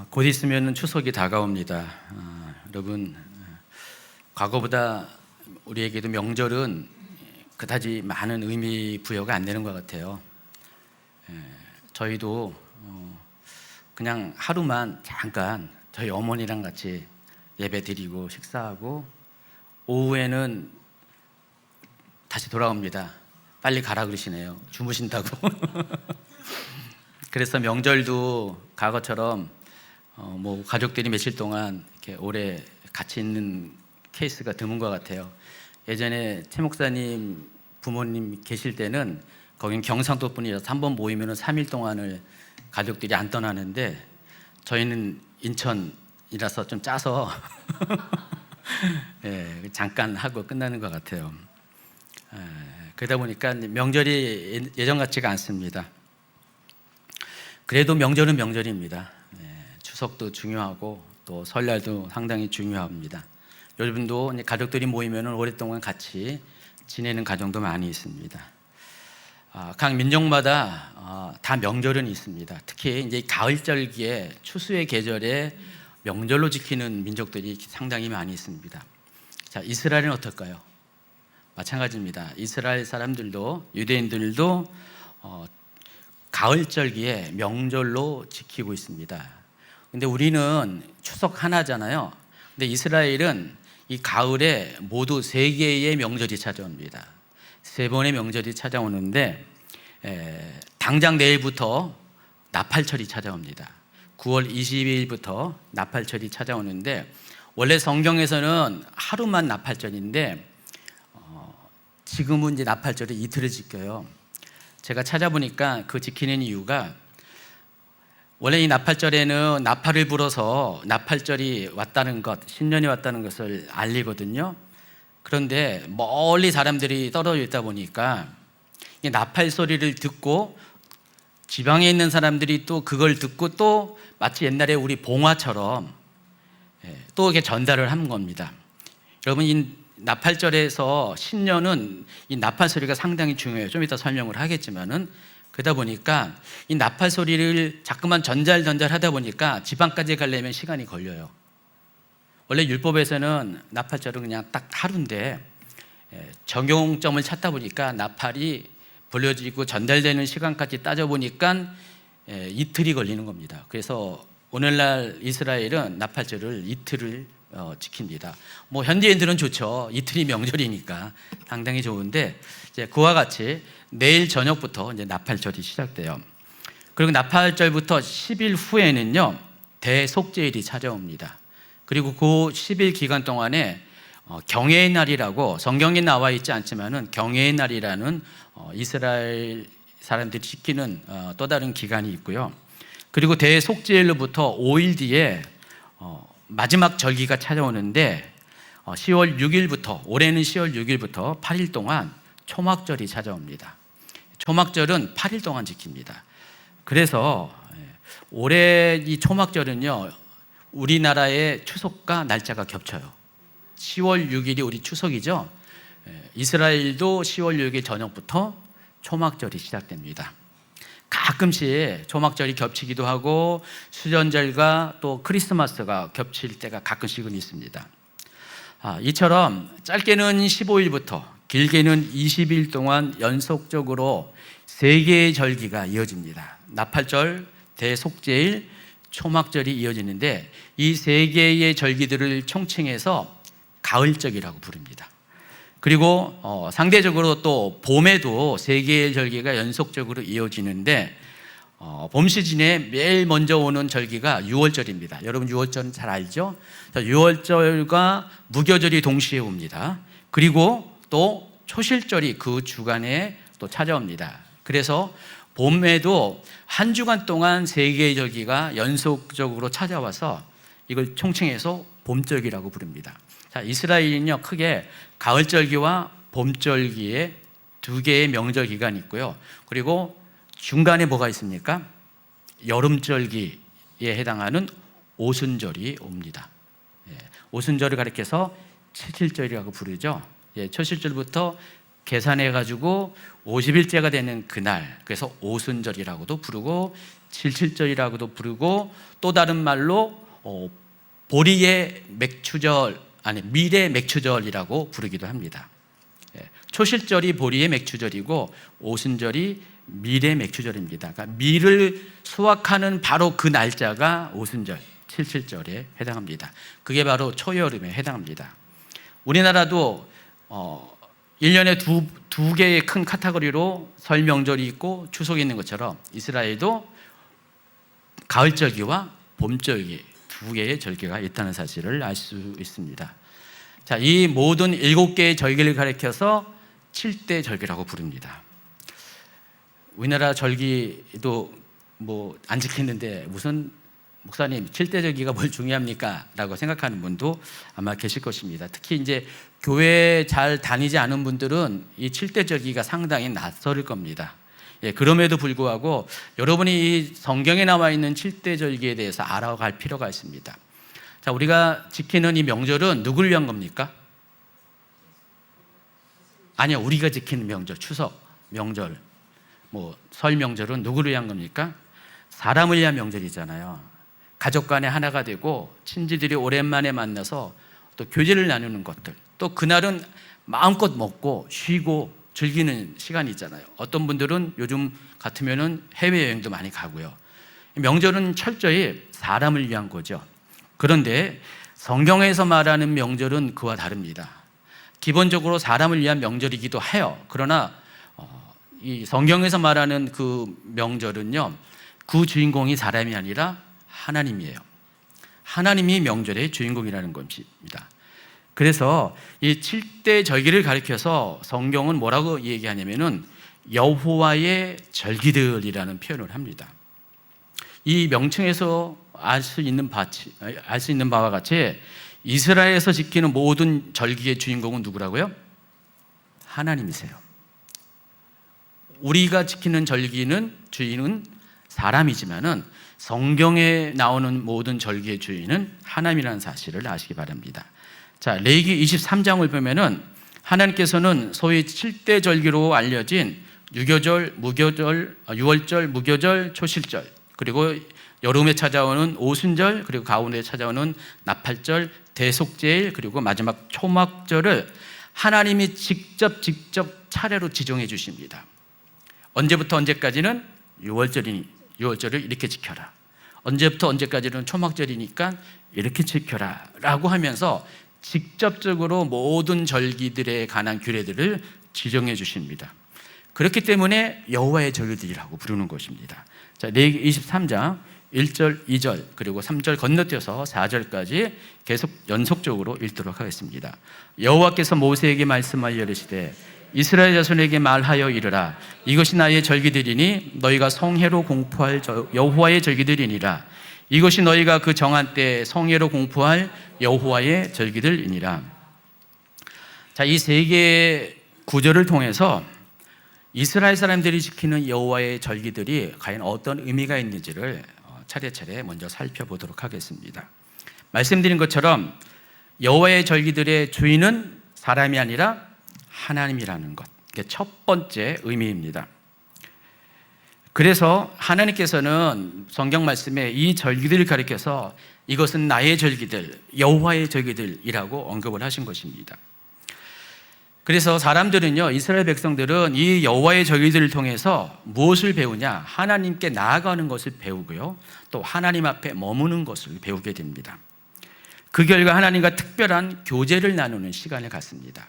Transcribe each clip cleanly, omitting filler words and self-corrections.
곧 있으면 추석이 다가옵니다. 여러분, 과거보다 우리에게도 명절은 그다지 많은 의미 부여가 안 되는 것 같아요. 저희도 그냥 하루만 잠깐 저희 어머니랑 같이 예배 드리고 식사하고 오후에는 다시 돌아옵니다. 빨리 가라 그러시네요. 주무신다고. 그래서 명절도 과거처럼 가족들이 며칠 동안 이렇게 오래 같이 있는 케이스가 드문 것 같아요. 예전에 최 목사님 부모님 계실 때는 거긴 경상도 분이라서 한번 모이면 3일 동안을 가족들이 안 떠나는데 저희는 인천이라서 좀 짜서 잠깐 하고 끝나는 것 같아요. 그러다 보니까 명절이 예전 같지가 않습니다. 그래도 명절은 명절입니다. 추석도 중요하고 또 설날도 상당히 중요합니다. 여러분도 가족들이 모이면 오랫동안 같이 지내는 가정도 많이 있습니다. 각 민족마다 다 명절은 있습니다. 특히 이제 가을절기에 추수의 계절에 명절로 지키는 민족들이 상당히 많이 있습니다. 자, 이스라엘은 어떨까요? 마찬가지입니다. 이스라엘 사람들도 유대인들도 가을절기에 명절로 지키고 있습니다. 근데 우리는 추석 하나잖아요. 근데 이스라엘은 이 가을에 모두 3개의 명절이 찾아옵니다. 3번의 명절이 찾아오는데 당장 내일부터 나팔절이 찾아옵니다. 9월 22일부터 나팔절이 찾아오는데 원래 성경에서는 하루만 나팔절인데 지금은 이제 나팔절을 이틀을 지켜요. 제가 찾아보니까 그 지키는 이유가 원래 이 나팔절에는 나팔을 불어서 나팔절이 왔다는 것, 신년이 왔다는 것을 알리거든요. 그런데 멀리 사람들이 떨어져 있다 보니까 이 나팔 소리를 듣고 지방에 있는 사람들이 또 그걸 듣고 또 마치 옛날에 우리 봉화처럼 또 이렇게 전달을 한 겁니다. 여러분, 이 나팔절에서 신년은 이 나팔 소리가 상당히 중요해요. 좀 이따 설명을 하겠지만은 그러다 보니까 이 나팔 소리를 자꾸만 전달하다 보니까 지방까지 가려면 시간이 걸려요. 원래 율법에서는 나팔절은 그냥 딱 하루인데 적용점을 찾다 보니까 나팔이 불려지고 전달되는 시간까지 따져보니까 이틀이 걸리는 겁니다. 그래서 오늘날 이스라엘은 나팔절을 이틀을 지킵니다. 현대인들은 좋죠. 이틀이 명절이니까 상당히 좋은데 이제 그와 같이 내일 저녁부터 이제 나팔절이 시작돼요. 그리고 나팔절부터 10일 후에는요 대속죄일이 찾아옵니다. 그리고 그 10일 기간 동안에 경외의 날이라고 성경에 나와 있지 않지만은 경외의 날이라는 이스라엘 사람들이 지키는 또 다른 기간이 있고요. 그리고 대속죄일로부터 5일 뒤에 마지막 절기가 찾아오는데 10월 6일부터 올해는 10월 6일부터 8일 동안 초막절이 찾아옵니다. 초막절은 8일 동안 지킵니다. 그래서 올해 이 초막절은요 우리나라의 추석과 날짜가 겹쳐요. 10월 6일이 우리 추석이죠. 이스라엘도 10월 6일 저녁부터 초막절이 시작됩니다. 가끔씩 초막절이 겹치기도 하고 수련절과 또 크리스마스가 겹칠 때가 가끔씩은 있습니다. 이처럼 짧게는 15일부터 길게는 20일 동안 연속적으로 3개의 절기가 이어집니다. 나팔절, 대속죄일, 초막절이 이어지는데 이 3개의 절기들을 총칭해서 가을절이라고 부릅니다. 그리고 상대적으로 또 봄에도 3개의 절기가 연속적으로 이어지는데 봄 시즌에 매일 먼저 오는 절기가 유월절입니다. 여러분 유월절은 잘 알죠? 유월절과 무교절이 동시에 옵니다. 그리고 또 초실절이 그 주간에 또 찾아옵니다. 그래서 봄에도 한 주간 동안 3개의 절기가 연속적으로 찾아와서 이걸 총칭해서 봄절기라고 부릅니다. 자, 이스라엘은요 크게 가을절기와 봄절기에 2개의 명절 기간이 있고요. 그리고 중간에 뭐가 있습니까? 여름절기에 해당하는 오순절이 옵니다. 오순절을 가리켜서 칠칠절이라고 부르죠. 초실절부터 계산해 가지고 50일째가 되는 그날, 그래서 오순절이라고도 부르고 칠칠절이라고도 부르고, 또 다른 말로 보리의 맥추절, 아니 밀의 맥추절이라고 부르기도 합니다. 초실절이 보리의 맥추절이고 오순절이 밀의 맥추절입니다. 그러니까 밀을 수확하는 바로 그 날짜가 오순절, 칠칠절에 해당합니다. 그게 바로 초여름에 해당합니다. 우리나라도 1년에 두 개의 큰 카테고리로 설 명절이 있고 추석이 있는 것처럼 이스라엘도 가을절기와 봄절기 두 개의 절기가 있다는 사실을 알 수 있습니다. 자, 이 모든 7개의 절기를 가리켜서 7대 절기라고 부릅니다. 우리나라 절기도 뭐 안 지키는데 무슨 목사님 7대 절기가 뭘 중요합니까? 라고 생각하는 분도 아마 계실 것입니다. 특히 이제 교회 잘 다니지 않은 분들은 이 7대 절기가 상당히 낯설을 겁니다. 그럼에도 불구하고 여러분이 이 성경에 나와 있는 7대 절기에 대해서 알아갈 필요가 있습니다. 자, 우리가 지키는 이 명절은 누구를 위한 겁니까? 아니요, 우리가 지키는 명절, 추석, 명절, 뭐 설 명절은 누구를 위한 겁니까? 사람을 위한 명절이잖아요. 가족 간에 하나가 되고 친지들이 오랜만에 만나서 또 교제를 나누는 것들, 또 그날은 마음껏 먹고 쉬고 즐기는 시간이 있잖아요. 어떤 분들은 요즘 같으면은 해외여행도 많이 가고요. 명절은 철저히 사람을 위한 거죠. 그런데 성경에서 말하는 명절은 그와 다릅니다. 기본적으로 사람을 위한 명절이기도 해요. 그러나 이 성경에서 말하는 그 명절은요, 그 주인공이 사람이 아니라 하나님이에요. 하나님이 명절의 주인공이라는 것입니다. 그래서 이 7대 절기를 가리켜서 성경은 뭐라고 얘기하냐면은 여호와의 절기들이라는 표현을 합니다. 이 명칭에서 알 수 있는 바와 같이 이스라엘에서 지키는 모든 절기의 주인공은 누구라고요? 하나님이세요. 우리가 지키는 절기는 주인은 사람이지만은 성경에 나오는 모든 절기의 주인은 하나님이라는 사실을 아시기 바랍니다. 자, 레위기 23장을 보면은 하나님께서는 소위 7대 절기로 알려진 유월절, 무교절, 초실절, 그리고 여름에 찾아오는 오순절, 그리고 가을에 찾아오는 나팔절, 대속제일, 그리고 마지막 초막절을 하나님이 직접 차례로 지정해 주십니다. 언제부터 언제까지는 유월절을 이렇게 지켜라. 언제부터 언제까지는 초막절이니까 이렇게 지켜라 라고 하면서 직접적으로 모든 절기들에 관한 규례들을 지정해 주십니다. 그렇기 때문에 여호와의 절기들이라고 부르는 것입니다. 자, 레위기 23장 1절, 2절, 그리고 3절 건너뛰어서 4절까지 계속 연속적으로 읽도록 하겠습니다. 여호와께서 모세에게 말씀하여 이르시되 이스라엘 자손에게 말하여 이르라. 이것이 나의 절기들이니 너희가 성회로 공포할 여호와의 절기들이니라. 이것이 너희가 그 정한 때 성회로 공포할 여호와의 절기들이니라. 자, 이 세 개의 구절을 통해서 이스라엘 사람들이 지키는 여호와의 절기들이 과연 어떤 의미가 있는지를 차례차례 먼저 살펴보도록 하겠습니다. 말씀드린 것처럼 여호와의 절기들의 주인은 사람이 아니라 하나님이라는 것, 이게 첫 번째 의미입니다. 그래서 하나님께서는 성경 말씀에 이 절기들을 가리켜서 이것은 나의 절기들, 여호와의 절기들이라고 언급을 하신 것입니다. 그래서 사람들은요, 이스라엘 백성들은 이 여호와의 절기들을 통해서 무엇을 배우냐? 하나님께 나아가는 것을 배우고요, 또 하나님 앞에 머무는 것을 배우게 됩니다. 그 결과 하나님과 특별한 교제를 나누는 시간을 갖습니다.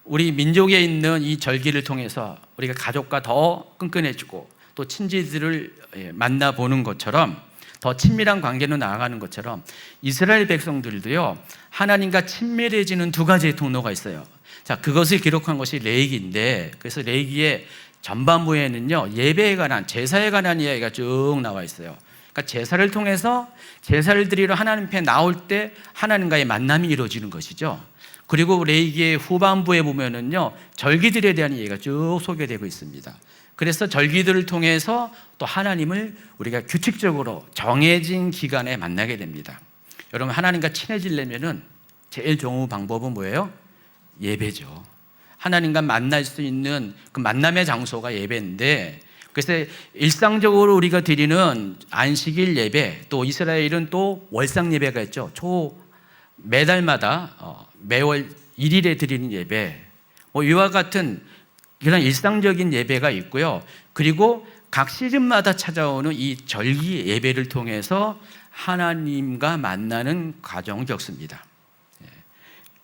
우리 민족에 있는 이 절기를 통해서 우리가 가족과 더 끈끈해지고 또 친지들을 만나보는 것처럼 더 친밀한 관계로 나아가는 것처럼 이스라엘 백성들도요, 하나님과 친밀해지는 두 가지의 통로가 있어요. 자, 그것을 기록한 것이 레위기인데, 그래서 레위기의 전반부에는요, 예배에 관한, 제사에 관한 이야기가 쭉 나와 있어요. 그러니까 제사를 통해서 제사를 드리러 하나님 앞에 나올 때 하나님과의 만남이 이루어지는 것이죠. 그리고 레위기의 후반부에 보면은요, 절기들에 대한 얘기가 쭉 소개되고 있습니다. 그래서 절기들을 통해서 또 하나님을 우리가 규칙적으로 정해진 기간에 만나게 됩니다. 여러분, 하나님과 친해지려면은 제일 좋은 방법은 뭐예요? 예배죠. 하나님과 만날 수 있는 그 만남의 장소가 예배인데, 그래서 일상적으로 우리가 드리는 안식일 예배, 또 이스라엘은 또 월상 예배가 있죠. 매달마다 매월 1일에 드리는 예배, 이와 같은 그런 일상적인 예배가 있고요. 그리고 각 시즌마다 찾아오는 이 절기 예배를 통해서 하나님과 만나는 과정을 겪습니다.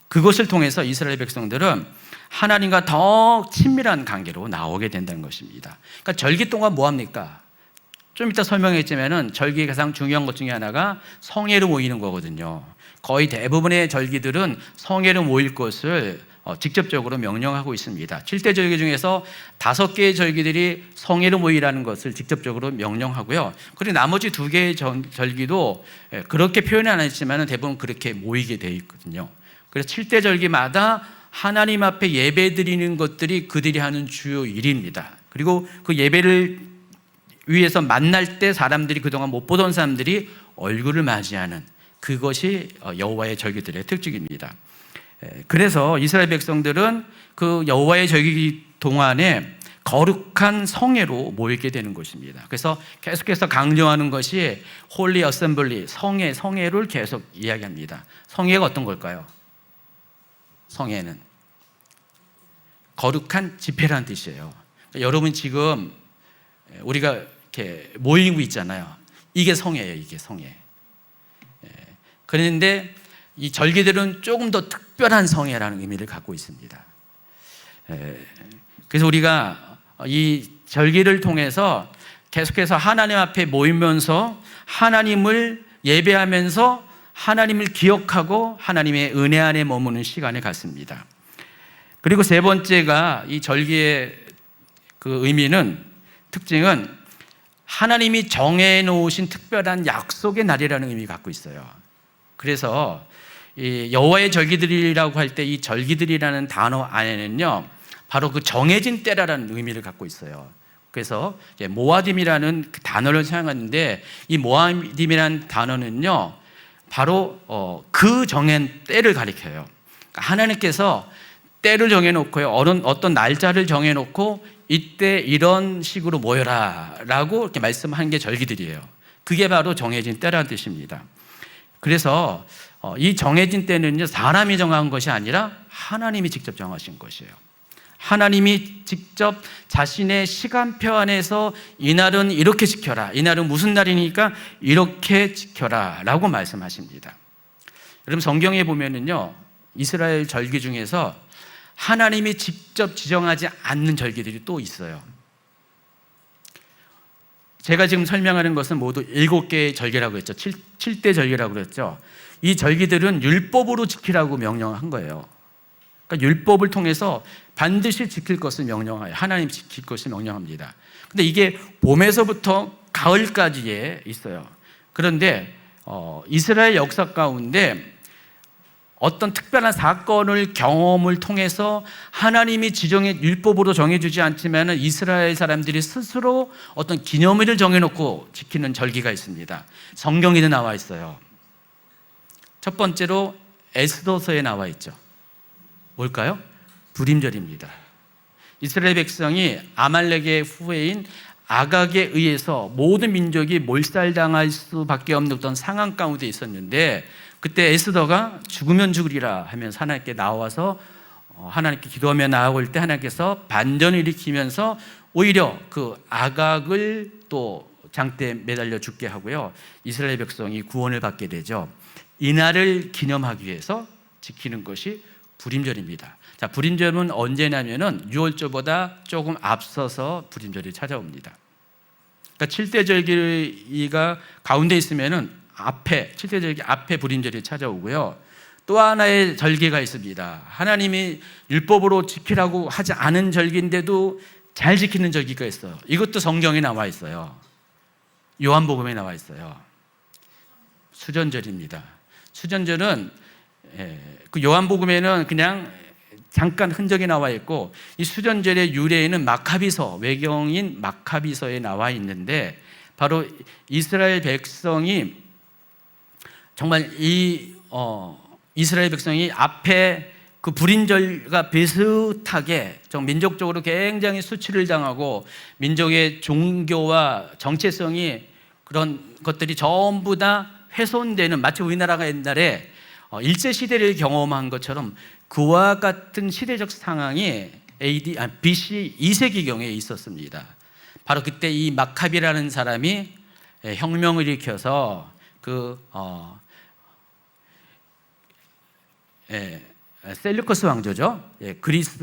그것을 통해서 이스라엘 백성들은 하나님과 더 친밀한 관계로 나오게 된다는 것입니다. 그러니까 절기 동안 뭐 합니까? 좀 이따 설명했지만은 절기의 가장 중요한 것 중에 하나가 성회로 모이는 거거든요. 거의 대부분의 절기들은 성회로 모일 것을 직접적으로 명령하고 있습니다. 7대 절기 중에서 5개의 절기들이 성회로 모이라는 것을 직접적으로 명령하고요. 그리고 나머지 2개의 절기도 그렇게 표현은 안 했지만 대부분 그렇게 모이게 되어 있거든요. 그래서 7대 절기마다 하나님 앞에 예배 드리는 것들이 그들이 하는 주요 일입니다. 그리고 그 예배를 위해서 만날 때 사람들이 그동안 못 보던 사람들이 얼굴을 맞이하는 그것이 여호와의 절기들의 특징입니다. 그래서 이스라엘 백성들은 그 여호와의 절기 동안에 거룩한 성회로 모이게 되는 것입니다. 그래서 계속해서 강조하는 것이 홀리 어셈블리, 성회를 계속 이야기합니다. 성회가 어떤 걸까요? 성회는 거룩한 집회라는 뜻이에요. 그러니까 여러분 지금 우리가 이렇게 모이고 있잖아요. 이게 성회예요. 이게 성회. 그런데 이 절기들은 조금 더 특별한 성회라는 의미를 갖고 있습니다. 그래서 우리가 이 절기를 통해서 계속해서 하나님 앞에 모이면서 하나님을 예배하면서 하나님을 기억하고 하나님의 은혜 안에 머무는 시간을 갖습니다. 그리고 세 번째가 이 절기의 그 의미는, 특징은 하나님이 정해놓으신 특별한 약속의 날이라는 의미를 갖고 있어요. 그래서 이 여호와의 절기들이라고 할 때 이 절기들이라는 단어 안에는요, 바로 그 정해진 때라는 의미를 갖고 있어요. 그래서 모아딤이라는 그 단어를 사용하는데, 이 모아딤이라는 단어는요, 바로 그 정한 때를 가리켜요. 그러니까 하나님께서 때를 정해놓고요, 어떤 날짜를 정해놓고 이때 이런 식으로 모여라 라고 이렇게 말씀한 게 절기들이에요. 그게 바로 정해진 때라는 뜻입니다. 그래서 이 정해진 때는요, 사람이 정한 것이 아니라 하나님이 직접 정하신 것이에요. 하나님이 직접 자신의 시간표 안에서 이날은 이렇게 지켜라, 이날은 무슨 날이니까 이렇게 지켜라 라고 말씀하십니다. 여러분 성경에 보면은요, 이스라엘 절기 중에서 하나님이 직접 지정하지 않는 절기들이 또 있어요. 제가 지금 설명하는 것은 모두 7개의 절기라고 했죠. 7대 절기라고 그랬죠. 이 절기들은 율법으로 지키라고 명령한 거예요. 그러니까 율법을 통해서 반드시 지킬 것을 명령해요. 하나님 지킬 것을 명령합니다. 근데 이게 봄에서부터 가을까지에 있어요. 그런데 이스라엘 역사 가운데 어떤 특별한 사건을 경험을 통해서 하나님이 율법으로 정해주지 않지만 이스라엘 사람들이 스스로 어떤 기념일을 정해놓고 지키는 절기가 있습니다. 성경에도 나와 있어요. 첫 번째로 에스더서에 나와 있죠. 뭘까요? 부림절입니다. 이스라엘 백성이 아말렉의 후예인 아각에 의해서 모든 민족이 몰살당할 수밖에 없는 어떤 상황 가운데 있었는데, 그때 에스더가 죽으면 죽으리라 하면서 하나님께 나와서 하나님께 기도하며 나아올 때 하나님께서 반전을 일으키면서 오히려 그 아각을 또 장대에 매달려 죽게 하고요, 이스라엘 백성이 구원을 받게 되죠. 이날을 기념하기 위해서 지키는 것이 부림절입니다. 자, 부림절은 언제냐면은 유월절보다 조금 앞서서 부림절이 찾아옵니다. 그러니까 7대 절기가 가운데 있으면은 7대 절기 앞에 부림절이 찾아오고요. 또 하나의 절기가 있습니다. 하나님이 율법으로 지키라고 하지 않은 절기인데도 잘 지키는 절기가 있어요. 이것도 성경에 나와 있어요. 요한복음에 나와 있어요. 수전절입니다. 수전절은 그 요한복음에는 그냥 잠깐 흔적이 나와 있고, 이 수전절의 유래에는 외경인 마카비서에 나와 있는데, 바로 이스라엘 백성이 정말 이스라엘 백성이 앞에 그 불임절과 비슷하게 좀 민족적으로 굉장히 수치를 당하고 민족의 종교와 정체성이 그런 것들이 전부 다 훼손되는, 마치 우리나라가 옛날에 일제 시대를 경험한 것처럼 그와 같은 시대적 상황이 BC 2세기경에 있었습니다. 바로 그때 이 마카비라는 사람이 혁명을 일으켜서 셀루커스 왕조죠. 그리스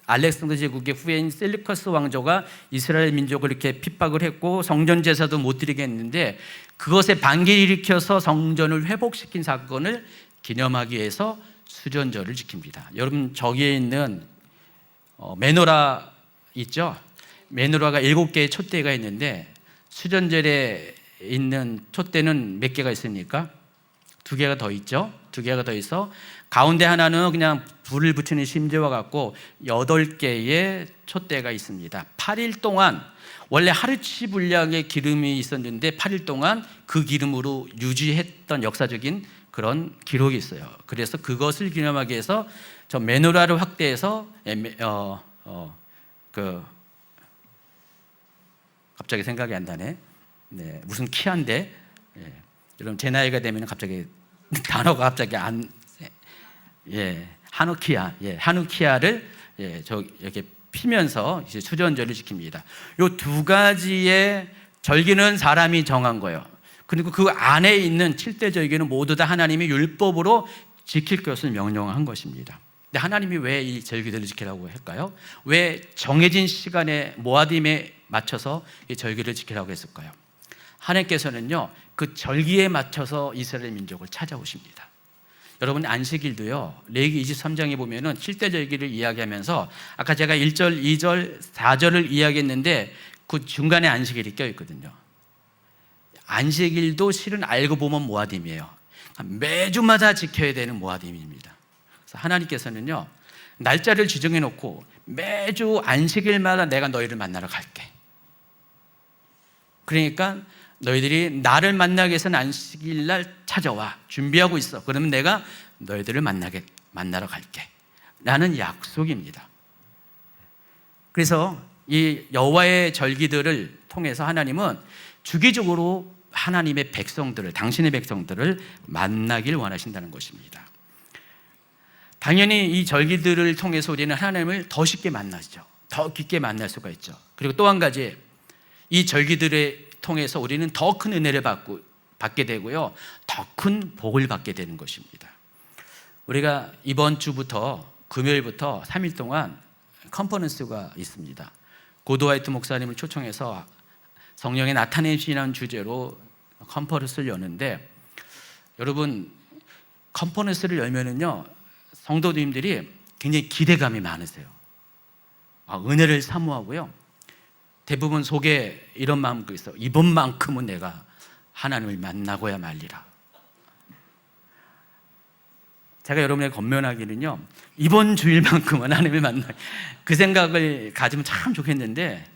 알렉산더 제국의 후예인 셀루커스 왕조가 이스라엘 민족을 이렇게 핍박을 했고 성전 제사도 못 드리게 했는데, 그것에 반기를 일으켜서 성전을 회복시킨 사건을 기념하기 위해서 수전절을 지킵니다. 여러분, 저기에 있는 메노라 있죠? 메노라가 7개의 촛대가 있는데 수전절에 있는 촛대는 몇 개가 있습니까? 2개가 더 있죠? 2개가 더 있어 가운데 하나는 그냥 불을 붙이는 심지와 같고 8개의 촛대가 있습니다. 8일 동안, 원래 하루치 분량의 기름이 있었는데 8일 동안 그 기름으로 유지했던 역사적인 그런 기록이 있어요. 그래서 그것을 기념하기 위해서 저 메노라를 확대해서 갑자기 생각이 안 나네. 무슨 키아인데, 여러분 제 나이가 되면 갑자기 단어가 갑자기 하누키아를 이렇게 피면서 이제 수전절을 지킵니다. 요 2가지의 절기는 사람이 정한 거예요. 그리고 그 안에 있는 7대 절기는 모두 다 하나님이 율법으로 지킬 것을 명령한 것입니다. 근데 하나님이 왜 이 절기들을 지키라고 할까요? 왜 정해진 시간에 모아딤에 맞춰서 이 절기를 지키라고 했을까요? 하나님께서는요, 그 절기에 맞춰서 이스라엘 민족을 찾아오십니다. 여러분, 안식일도요, 레위기 23장에 보면은 7대 절기를 이야기하면서 아까 제가 1절, 2절, 4절을 이야기했는데 그 중간에 안식일이 껴있거든요. 안식일도 실은 알고 보면 모아딤이에요. 매주마다 지켜야 되는 모아딤입니다. 그래서 하나님께서는요, 날짜를 지정해 놓고 매주 안식일마다 내가 너희를 만나러 갈게. 그러니까 너희들이 나를 만나기 위해서는 안식일날 찾아와, 준비하고 있어. 그러면 내가 너희들을 만나러 갈게 라는 약속입니다. 그래서 이 여호와의 절기들을 통해서 하나님은 주기적으로 하나님의 백성들을, 당신의 백성들을 만나길 원하신다는 것입니다. 당연히 이 절기들을 통해서 우리는 하나님을 더 쉽게 만나죠. 더 깊게 만날 수가 있죠. 그리고 또 한 가지, 이 절기들을 통해서 우리는 더 큰 은혜를 받게 되고요, 더 큰 복을 받게 되는 것입니다. 우리가 이번 주부터 금요일부터 3일 동안 컨퍼런스가 있습니다. 고도 화이트 목사님을 초청해서 성령의 나타내시는 주제로 컨퍼런스를 여는데, 여러분, 컨퍼런스를 열면은요, 성도님들이 굉장히 기대감이 많으세요. 은혜를 사모하고요, 대부분 속에 이런 마음도 있어요. 이번만큼은 내가 하나님을 만나고야 말리라. 제가 여러분에게 권면하기는요, 이번 주일만큼은 하나님을 만나, 그 생각을 가지면 참 좋겠는데,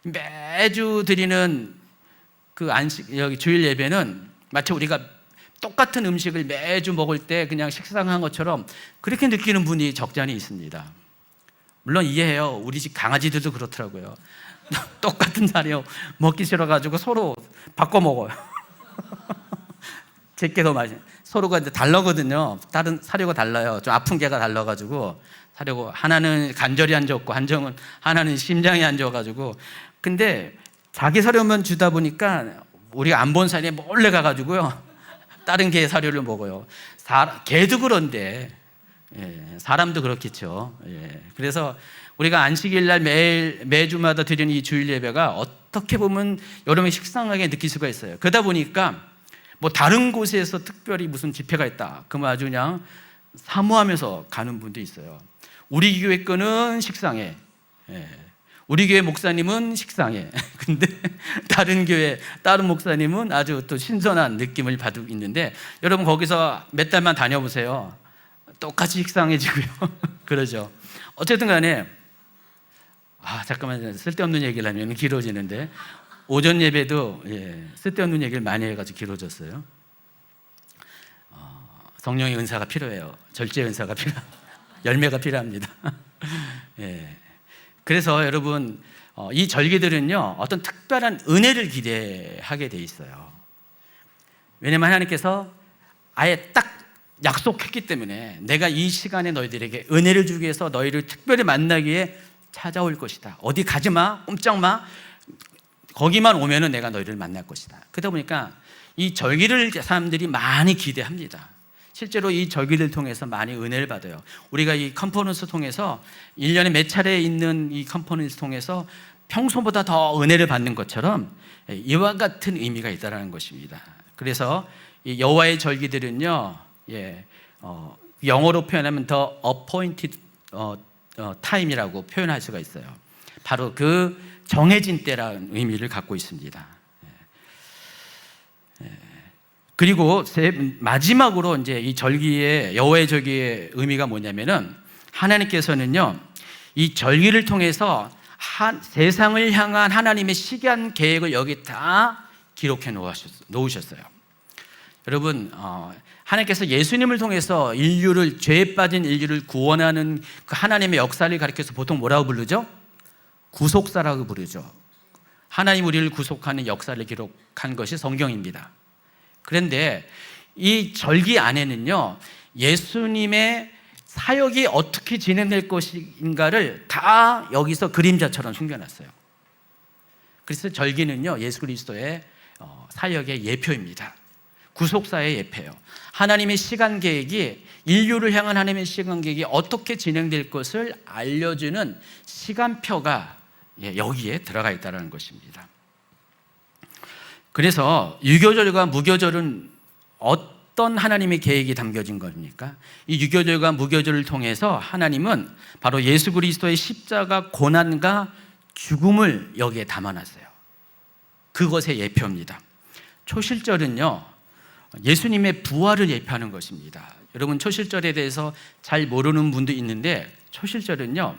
매주 드리는 그 여기 주일 예배는 마치 우리가 똑같은 음식을 매주 먹을 때 그냥 식상한 것처럼 그렇게 느끼는 분이 적잖이 있습니다. 물론 이해해요. 우리 집 강아지들도 그렇더라고요. 똑같은 사료 먹기 싫어가지고 서로 바꿔 먹어요. 제게 더 맛있어요. 서로가 이제 달라거든요. 다른 사료가 달라요. 좀 아픈 개가 달라가지고 사료고, 하나는 관절이 안 좋고 하나는 심장이 안 좋아가지고. 근데 자기 사료만 주다 보니까 우리가 안 본 사이에 몰래 가가지고요, 다른 개 사료를 먹어요. 개도 그런데 사람도 그렇겠죠. 그래서 우리가 안식일날 매주마다 드리는 이 주일 예배가 어떻게 보면 여러분이 식상하게 느낄 수가 있어요. 그러다 보니까 뭐 다른 곳에서 특별히 무슨 집회가 있다 그러면 아주 그냥 사모하면서 가는 분도 있어요. 우리 교회 거는 식상해. 우리 교회 목사님은 식상해. 근데 다른 교회, 다른 목사님은 아주 또 신선한 느낌을 받고 있는데, 여러분 거기서 몇 달만 다녀보세요. 똑같이 식상해지고요. 그러죠. 어쨌든 간에, 잠깐만, 쓸데없는 얘기를 하면 길어지는데, 오전 예배도 쓸데없는 얘기를 많이 해가지고 길어졌어요. 성령의 은사가 필요해요. 절제 은사가 필요해요. 열매가 필요합니다. 예. 그래서 여러분 이 절기들은요 어떤 특별한 은혜를 기대하게 돼 있어요. 왜냐하면 하나님께서 아예 딱 약속했기 때문에 내가 이 시간에 너희들에게 은혜를 주기 위해서 너희를 특별히 만나기 위해 찾아올 것이다. 어디 가지 마, 꼼짝 마. 거기만 오면은 내가 너희를 만날 것이다. 그러다 보니까 이 절기를 사람들이 많이 기대합니다. 실제로 이 절기를 통해서 많이 은혜를 받아요. 우리가 이 컨퍼런스 통해서 1년에 몇 차례 있는 이 컨퍼런스 통해서 평소보다 더 은혜를 받는 것처럼 이와 같은 의미가 있다는 것입니다. 그래서 이 여호와의 절기들은요, 영어로 표현하면 더 appointed time이라고 표현할 수가 있어요. 바로 그 정해진 때라는 의미를 갖고 있습니다. 그리고 마지막으로 이제 이 절기의 여호와의 절기의 의미가 뭐냐면은 하나님께서는요 이 절기를 통해서 세상을 향한 하나님의 시간 계획을 여기 다 기록해 놓으셨어요. 여러분 하나님께서 예수님을 통해서 인류를 죄에 빠진 인류를 구원하는 그 하나님의 역사를 가리켜서 보통 뭐라고 부르죠? 구속사라고 부르죠. 하나님 우리를 구속하는 역사를 기록한 것이 성경입니다. 그런데 이 절기 안에는요 예수님의 사역이 어떻게 진행될 것인가를 다 여기서 그림자처럼 숨겨놨어요. 그래서 절기는요 예수 그리스도의 사역의 예표입니다. 구속사의 예표예요. 하나님의 시간 계획이 인류를 향한 하나님의 시간 계획이 어떻게 진행될 것을 알려주는 시간표가 여기에 들어가 있다는 것입니다. 그래서 유교절과 무교절은 어떤 하나님의 계획이 담겨진 겁니까? 이 유교절과 무교절을 통해서 하나님은 바로 예수 그리스도의 십자가 고난과 죽음을 여기에 담아놨어요. 그것의 예표입니다. 초실절은요 예수님의 부활을 예표하는 것입니다. 여러분 초실절에 대해서 잘 모르는 분도 있는데 초실절은요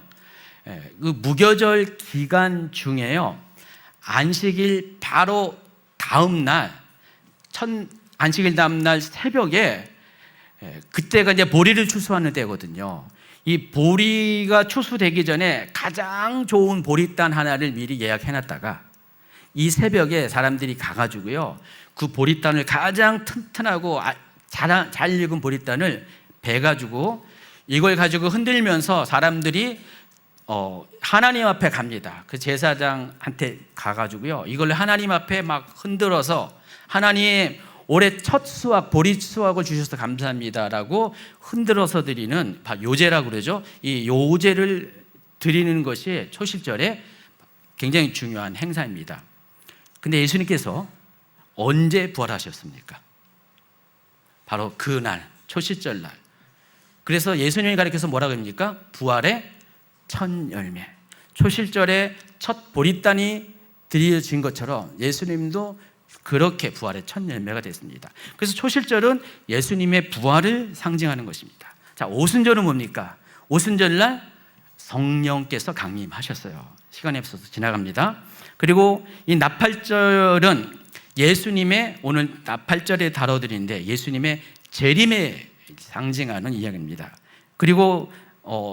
그 무교절 기간 중에요 안식일 바로 다음 날 안식일 다음 날 새벽에 그때가 이제 보리를 추수하는 때거든요. 이 보리가 추수되기 전에 가장 좋은 보리단 하나를 미리 예약해놨다가 이 새벽에 사람들이 가가지고요 그 보리단을 가장 튼튼하고 잘 익은 보리단을 베가지고 이걸 가지고 흔들면서 사람들이 하나님 앞에 갑니다. 그 제사장한테 가가지고요 이걸 하나님 앞에 막 흔들어서 하나님 올해 첫 수확 보리 수확을 주셔서 감사합니다라고 흔들어서 드리는 요제라고 그러죠. 이 요제를 드리는 것이 초실절에 굉장히 중요한 행사입니다. 근데 예수님께서 언제 부활하셨습니까? 바로 그날 초실절 날. 그래서 예수님이 가르쳐서 뭐라고 합니까? 부활의 첫 열매. 초실절에 첫 보리단이 드려진 것처럼 예수님도 그렇게 부활의 첫 열매가 됐습니다. 그래서 초실절은 예수님의 부활을 상징하는 것입니다. 자, 오순절은 뭡니까? 오순절날 성령께서 강림하셨어요. 시간이 없어서 지나갑니다. 그리고 이 나팔절은 예수님의 오늘 나팔절에 다뤄드리는데 예수님의 재림에 상징하는 이야기입니다. 그리고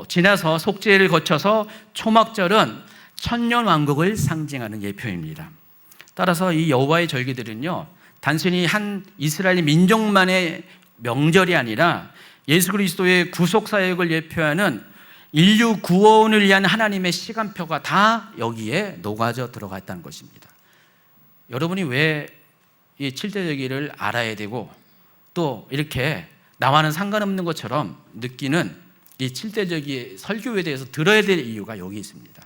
지나서 속죄를 거쳐서 초막절은 천년왕국을 상징하는 예표입니다. 따라서 이 여호와의 절기들은요 단순히 한 이스라엘 민족만의 명절이 아니라 예수 그리스도의 구속 사역을 예표하는 인류 구원을 위한 하나님의 시간표가 다 여기에 녹아져 들어가 있다는 것입니다. 여러분이 왜 이 7대 절기를 알아야 되고 또 이렇게 나와는 상관없는 것처럼 느끼는 이 7대 절기 설교에 대해서 들어야 될 이유가 여기 있습니다.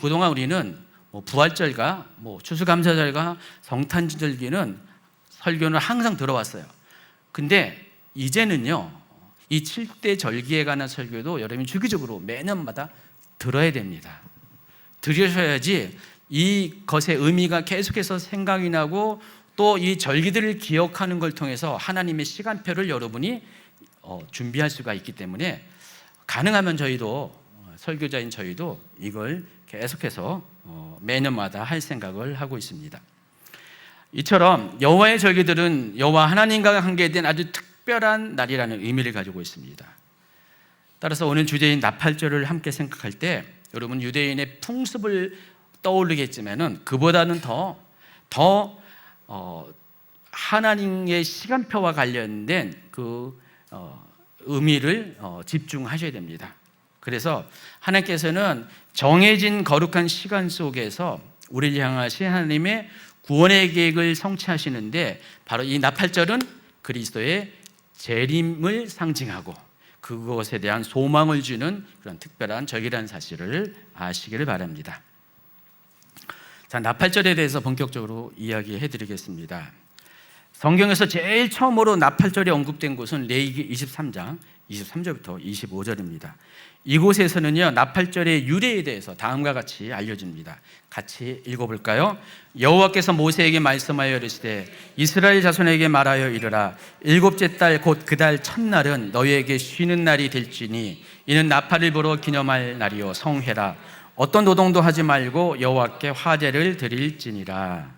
그동안 우리는 부활절과 추수감사절과 성탄절기는 설교는 항상 들어왔어요. 근데 이제는요 이 7대 절기에 관한 설교도 여러분이 주기적으로 매년마다 들어야 됩니다. 들으셔야지 이것의 의미가 계속해서 생각이 나고 또 이 절기들을 기억하는 걸 통해서 하나님의 시간표를 여러분이 준비할 수가 있기 때문에 가능하면 저희도 설교자인 저희도 이걸 계속해서 매년마다 할 생각을 하고 있습니다. 이처럼 여호와의 절기들은 여호와 하나님과 관계된 아주 특별한 날이라는 의미를 가지고 있습니다. 따라서 오늘 주제인 나팔절을 함께 생각할 때 여러분 유대인의 풍습을 떠올리겠지만은 그보다는 더 하나님의 시간표와 관련된 그 의미를 집중하셔야 됩니다. 그래서 하나님께서는 정해진 거룩한 시간 속에서 우리를 향하신 하나님의 구원의 계획을 성취하시는데 바로 이 나팔절은 그리스도의 재림을 상징하고 그것에 대한 소망을 주는 그런 특별한 절기라는 사실을 아시기를 바랍니다. 자, 나팔절에 대해서 본격적으로 이야기해 드리겠습니다. 성경에서 제일 처음으로 나팔절이 언급된 곳은 레위기 23장 23절부터 25절입니다. 이곳에서는요 나팔절의 유래에 대해서 다음과 같이 알려줍니다. 같이 읽어볼까요? 여호와께서 모세에게 말씀하여 이르시되 이스라엘 자손에게 말하여 이르라 일곱째 달 곧 그 달 첫날은 너희에게 쉬는 날이 될지니 이는 나팔을 불어 기념할 날이요 성회라 어떤 노동도 하지 말고 여호와께 화제를 드릴지니라.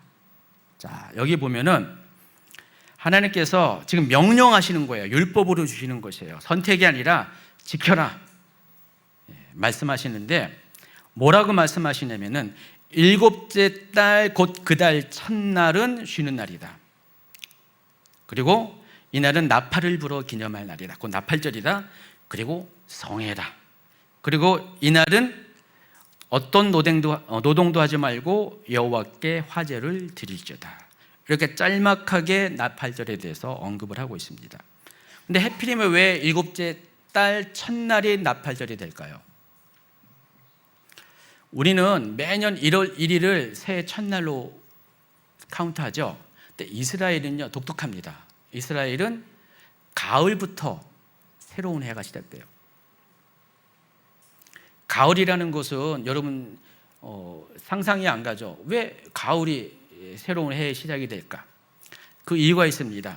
자, 여기 보면은 하나님께서 지금 명령하시는 거예요. 율법으로 주시는 것이에요. 선택이 아니라 지켜라 말씀하시는데 뭐라고 말씀하시냐면은 일곱째 달 곧 그 달 첫날은 쉬는 날이다. 그리고 이날은 나팔을 불어 기념할 날이다. 곧 나팔절이다. 그리고 성회다. 그리고 이날은 어떤 노동도 하지 말고 여호와께 화제를 드릴지어다. 이렇게 짤막하게 나팔절에 대해서 언급을 하고 있습니다. 근데 하필이면 왜 일곱째 달 첫날이 나팔절이 될까요? 우리는 매년 1월 1일을 새해 첫날로 카운트하죠. 근데 이스라엘은요 독특합니다. 이스라엘은 가을부터 새로운 해가 시작돼요. 가을이라는 것은 여러분 상상이 안 가죠. 왜 가을이 새로운 해의 시작이 될까? 그 이유가 있습니다.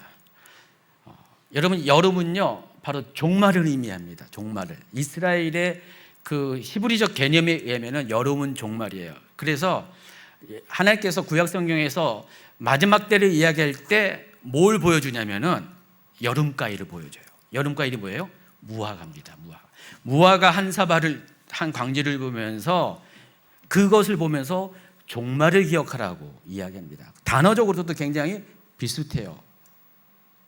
여러분 여름은요 바로 종말을 의미합니다. 종말을. 이스라엘의 그 히브리적 개념에 의하면은 여름은 종말이에요. 그래서 하나님께서 구약 성경에서 마지막 때를 이야기할 때 뭘 보여주냐면은 여름가위를 보여줘요. 여름가위이 뭐예요? 무화과입니다. 무화과 한 광지를 보면서 그것을 보면서 종말을 기억하라고 이야기합니다. 단어적으로도 굉장히 비슷해요.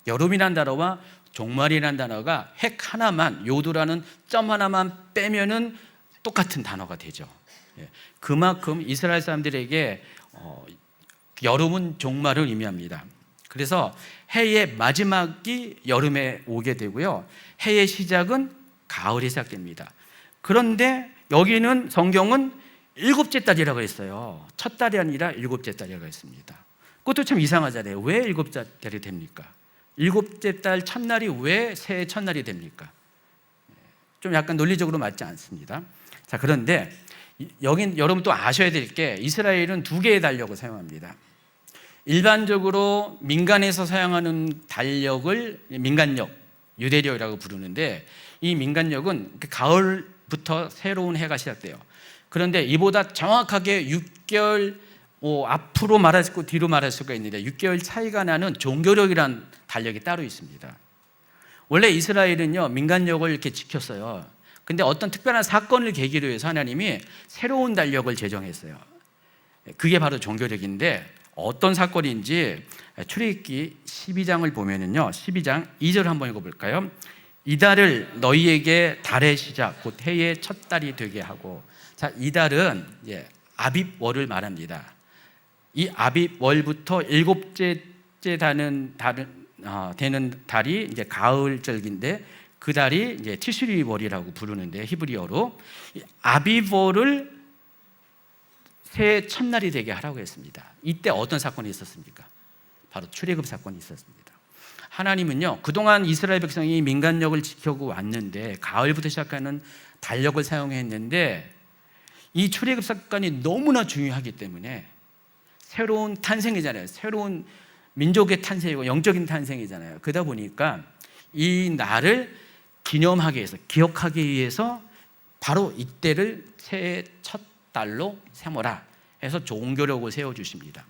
여름이란 단어와 종말이란 단어가 핵 하나만, 요도라는 점 하나만 빼면은 똑같은 단어가 되죠. 그만큼 이스라엘 사람들에게 여름은 종말을 의미합니다. 그래서 해의 마지막이 여름에 오게 되고요, 해의 시작은 가을에 시작됩니다. 그런데 여기는 성경은 일곱째 달이라고 했어요. 첫 달이 아니라 일곱째 달이라고 했습니다. 그것도 참 이상하잖아요. 왜 일곱째 달이 됩니까? 일곱째 달 첫날이 왜 새해 첫날이 됩니까? 좀 약간 논리적으로 맞지 않습니다. 자, 그런데 여긴 여러분 또 아셔야 될 게 이스라엘은 두 개의 달력을 사용합니다. 일반적으로 민간에서 사용하는 달력을 민간력, 유대력이라고 부르는데 이 민간력은 가을부터 새로운 해가 시작돼요. 그런데 이보다 정확하게 6개월 앞으로 말할 수 있고 뒤로 말할 수가 있는데 6개월 차이가 나는 종교력이란 달력이 따로 있습니다. 원래 이스라엘은요 민간력을 이렇게 지켰어요. 근데 어떤 특별한 사건을 계기로 해서 하나님이 새로운 달력을 제정했어요. 그게 바로 종교력인데 어떤 사건인지 출애굽기 12장을 보면은요 12장 2절 한번 읽어볼까요? 이달을 너희에게 달의 시작 곧 해의 첫 달이 되게 하고. 자, 이달은 아빕월을 말합니다. 이 아빕월부터 일곱째 되는 달이 이제 가을절기인데 그 달이 이제 티슈리월이라고 부르는데 히브리어로 아빕월을 새해 첫날이 되게 하라고 했습니다. 이때 어떤 사건이 있었습니까? 바로 출애굽 사건이 있었습니다. 하나님은요 그동안 이스라엘 백성이 민간력을 지켜고 왔는데 가을부터 시작하는 달력을 사용했는데 이 출애굽 사건이 너무나 중요하기 때문에 새로운 탄생이잖아요. 새로운 민족의 탄생이고 영적인 탄생이잖아요. 그러다 보니까 이 날을 기념하기 위해서, 기억하기 위해서 바로 이때를 새해 첫 달로 삼어라 해서 종교력을 세워주십니다.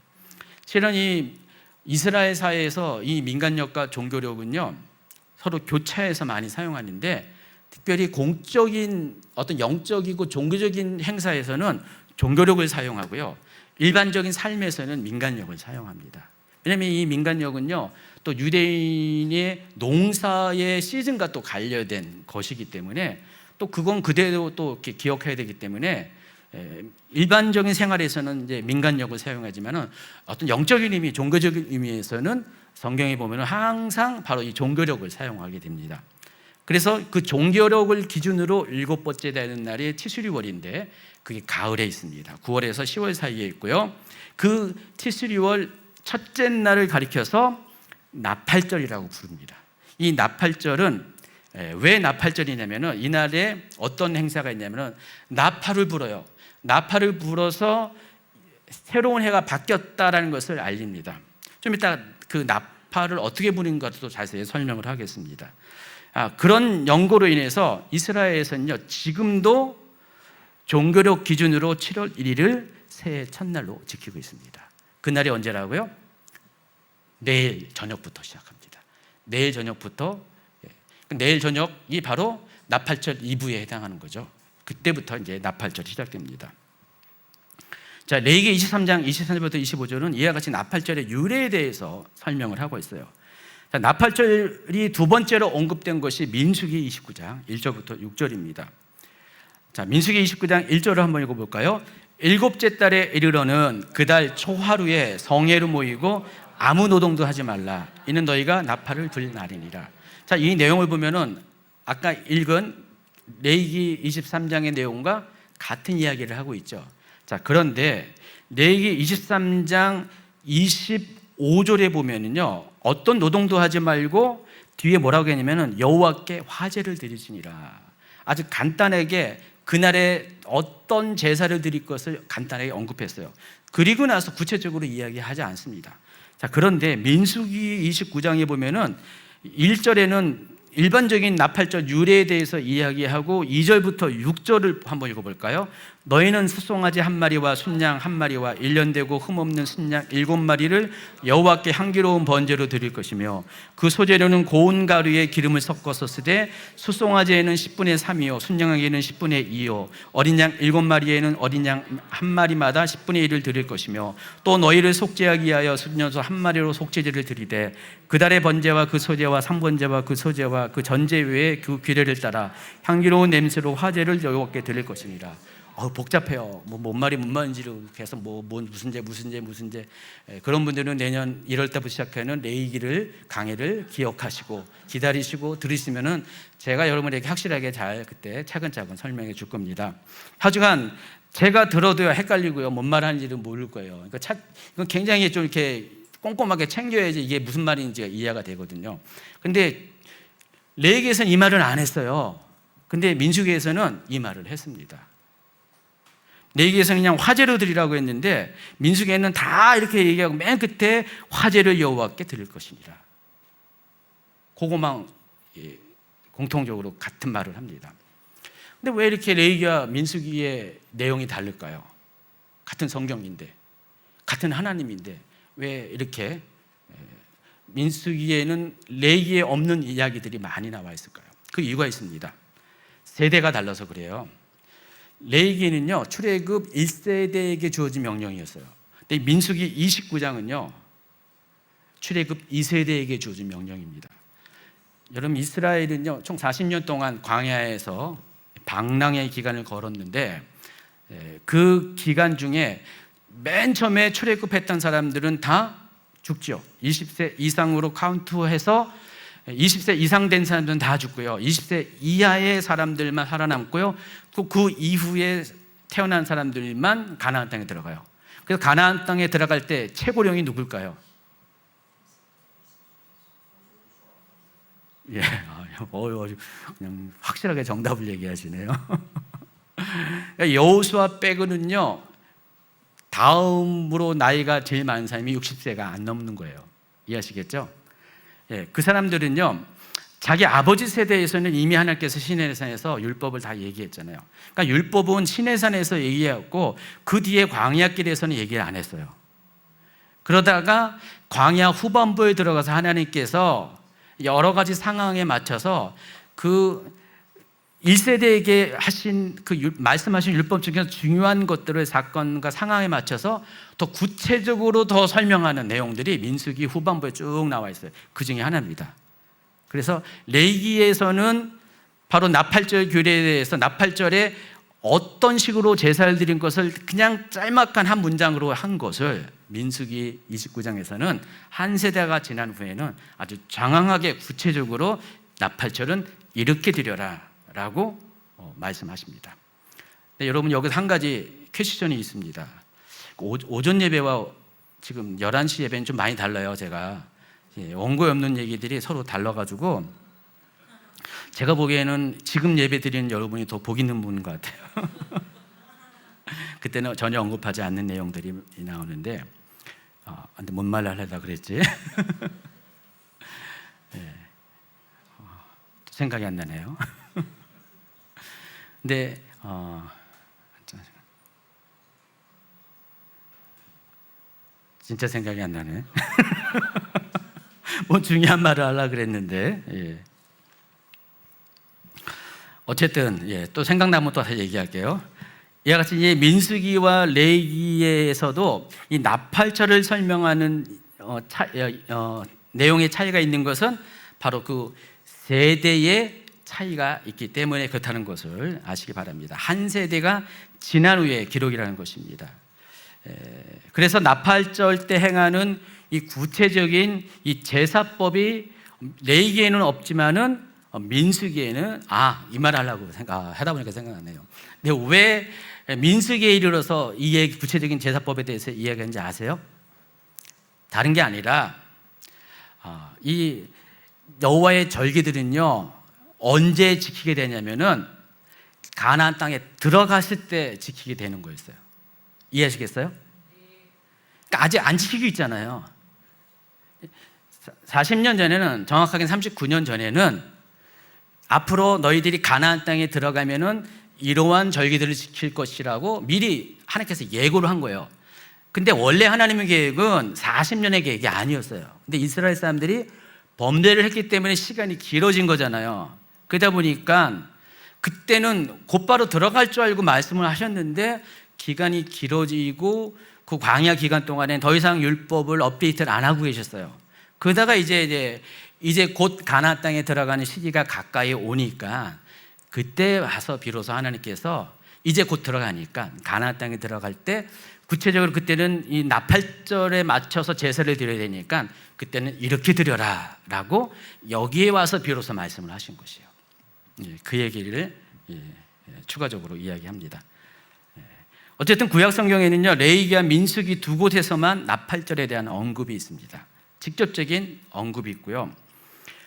실은 이 이스라엘 사회에서 이 민간력과 종교력은요 서로 교차해서 많이 사용하는데 특별히 공적인 어떤 영적이고 종교적인 행사에서는 종교력을 사용하고요. 일반적인 삶에서는 민간력을 사용합니다. 왜냐하면 이 민간력은요, 또 유대인의 농사의 시즌과 또 관련된 것이기 때문에 또 그건 그대로 또 이렇게 기억해야 되기 때문에 일반적인 생활에서는 이제 민간력을 사용하지만은 어떤 영적인 의미, 종교적인 의미에서는 성경에 보면은 항상 바로 이 종교력을 사용하게 됩니다. 그래서 그 종교력을 기준으로 7번째 되는 날이 티스리월인데 그게 가을에 있습니다. 9월에서 10월 사이에 있고요. 그 티스리월 첫째 날을 가리켜서 나팔절이라고 부릅니다. 이 나팔절은 왜 나팔절이냐면은 이날에 어떤 행사가 있냐면은 나팔을 불어요. 나팔을 불어서 새로운 해가 바뀌었다라는 것을 알립니다. 좀 이따 그 나팔을 어떻게 부는 것도 자세히 설명을 하겠습니다. 그런 연고로 인해서 이스라엘에서는요, 지금도 종교력 기준으로 7월 1일을 새해 첫날로 지키고 있습니다. 그날이 언제라고요? 내일 저녁부터 시작합니다. 내일 저녁부터, 내일 저녁이 바로 나팔절 이브에 해당하는 거죠. 그때부터 이제 나팔절이 시작됩니다. 자, 레위기 23장 23절부터 25절은 이와 같이 나팔절의 유래에 대해서 설명을 하고 있어요. 자, 나팔절이 두 번째로 언급된 것이 민수기 29장 1절부터 6절입니다. 자, 민수기 29장 1절을 한번 읽어볼까요? 일곱째 달에 이르러는 그달 초하루에 성회로 모이고 아무 노동도 하지 말라. 이는 너희가 나팔을 불 날이니라. 자, 이 내용을 보면은 아까 읽은 레위기 23장의 내용과 같은 이야기를 하고 있죠. 자, 그런데 레위기 23장 25절에 보면은요, 어떤 노동도 하지 말고 뒤에 뭐라고 했냐면은 여호와께 화제를 드리시니라. 아주 간단하게 그날에 어떤 제사를 드릴 것을 간단하게 언급했어요. 그리고 나서 구체적으로 이야기하지 않습니다. 자, 그런데 민수기 29장에 보면은 1절에는 일반적인 나팔절 유래에 대해서 이야기하고 2절부터 6절을 한번 읽어볼까요? 너희는 숫송아지 한 마리와 순양 한 마리와 1년 되고 흠없는 순양 7마리를 여호와께 향기로운 번제로 드릴 것이며 그 소재료는 고운 가루에 기름을 섞어서 쓰되 숫송아지에는 10분의 3이요 순양에게는 10분의 2요 어린 양 7마리에는 어린 양 한 마리마다 10분의 1을 드릴 것이며 또 너희를 속죄하기 위하여 순년소 한 마리로 속죄제를 드리되 그달의 번제와 그 소제와 상번제와 그 소제와 그 전제 외에 그 규례를 따라 향기로운 냄새로 화제를 여호와께 드릴 것이니라. 복잡해요. 뭔 말인지를 계속 무슨 제 그런 분들은 내년 1월 때부터 시작하는 레위기를 강해를 기억하시고 기다리시고 들으시면은 제가 여러분에게 확실하게 잘 그때 차근차근 설명해 줄 겁니다. 하지만 제가 들어도요 헷갈리고요 뭔 말하는지를 모를 거예요. 그러니까 이건 굉장히 좀 이렇게 꼼꼼하게 챙겨야지 이게 무슨 말인지가 이해가 되거든요. 근데 레위기에서는 이 말을 안 했어요. 근데 민수기에서는 이 말을 했습니다. 레위기에서는 그냥 화제로 드리라고 했는데 민수기에는 다 이렇게 얘기하고 맨 끝에 화제를 여호와께 드릴 것이니라. 그거만 공통적으로 같은 말을 합니다. 근데 왜 이렇게 레위기와 민수기의 내용이 다를까요? 같은 성경인데, 같은 하나님인데 왜 이렇게 민수기에는 레위기에 없는 이야기들이 많이 나와 있을까요? 그 이유가 있습니다. 세대가 달라서 그래요. 레위기는요 출애굽 1세대에게 주어진 명령이었어요. 근데 민수기 29장은요 출애굽 2세대에게 주어진 명령입니다. 여러분 이스라엘은요 총 40년 동안 광야에서 방랑의 기간을 걸었는데 그 기간 중에 맨 처음에 출애굽했던 사람들은 다 죽죠. 20세 이상으로 카운트해서 20세 이상 된 사람들은 다 죽고요. 20세 이하의 사람들만 살아남고요. 그 이후에 태어난 사람들만 가나안 땅에 들어가요. 그래서 가나안 땅에 들어갈 때 최고령이 누굴까요? 예, 그냥 확실하게 정답을 얘기하시네요. 여호수아 빼고는요 다음으로 나이가 제일 많은 사람이 60세가 안 넘는 거예요. 이해하시겠죠? 예, 그 사람들은요 자기 아버지 세대에서는 이미 하나님께서 시내산에서 율법을 다 얘기했잖아요. 그러니까 율법은 시내산에서 얘기했고 그 뒤에 광야길에서는 얘기를 안 했어요. 그러다가 광야 후반부에 들어가서 하나님께서 여러 가지 상황에 맞춰서 그 1세대에게 하신 말씀하신 율법 중에서 중요한 것들을 사건과 상황에 맞춰서 더 구체적으로 더 설명하는 내용들이 민수기 후반부에 쭉 나와 있어요. 그 중에 하나입니다. 그래서 레위기에서는 바로 나팔절 규례에 대해서 나팔절에 어떤 식으로 제사를 드린 것을 그냥 짤막한 한 문장으로 한 것을 민수기 29장에서는 한 세대가 지난 후에는 아주 장황하게 구체적으로 나팔절은 이렇게 드려라 라고 말씀하십니다. 여러분, 여기서 한 가지 퀘스천이 있습니다. 오전 예배와 지금 11시 예배는 좀 많이 달라요. 제가 원고에 없는 얘기들이 서로 달라가지고 제가 보기에는 지금 예배 드리는 여러분이 더 복 있는 분 것 같아요. 그때는 전혀 언급하지 않는 내용들이 나오는데 근데 뭔 말을 하려다 그랬지? 네. 생각이 안 나네요. 근데 진짜 생각이 안 나네. 뭐 중요한 말을 하려고 그랬는데, 예. 어쨌든 또 생각나면 또 다시 얘기할게요. 이와 같이 민수기와 레위기에서도 이 나팔절을 설명하는 내용의 차이가 있는 것은 바로 그 세대의 차이가 있기 때문에 그렇다는 것을 아시기 바랍니다. 한 세대가 지난 후에 기록이라는 것입니다. 그래서 나팔절 때 행하는 이 구체적인 이 제사법이 레위기에는 없지만은 민수기에는 이 말 하려고 하다 보니까 생각나네요. 근데 왜 민수기에 이르러서 이 얘기, 구체적인 제사법에 대해서 이야기하는지 아세요? 다른 게 아니라 이 여호와의 절기들은요 언제 지키게 되냐면은 가나안 땅에 들어갔을 때 지키게 되는 거였어요. 이해하시겠어요? 그러니까 아직 안 지키고 있잖아요. 40년 전에는, 정확하게 39년 전에는 앞으로 너희들이 가나안 땅에 들어가면은 이러한 절기들을 지킬 것이라고 미리 하나님께서 예고를 한 거예요. 근데 원래 하나님의 계획은 40년의 계획이 아니었어요. 근데 이스라엘 사람들이 범죄를 했기 때문에 시간이 길어진 거잖아요. 그러다 보니까 그때는 곧바로 들어갈 줄 알고 말씀을 하셨는데 기간이 길어지고 그 광야 기간 동안에 더 이상 율법을 업데이트를 안 하고 계셨어요. 그러다가 이제 곧 가나안 땅에 들어가는 시기가 가까이 오니까 그때 와서 비로소 하나님께서 이제 곧 들어가니까 가나안 땅에 들어갈 때 구체적으로 그때는 이 나팔절에 맞춰서 제사를 드려야 되니까 그때는 이렇게 드려라 라고 여기에 와서 비로소 말씀을 하신 것이에요. 그 얘기를 추가적으로 이야기합니다. 어쨌든 구약 성경에는요 레위기와 민수기 두 곳에서만 나팔절에 대한 언급이 있습니다. 직접적인 언급이 있고요.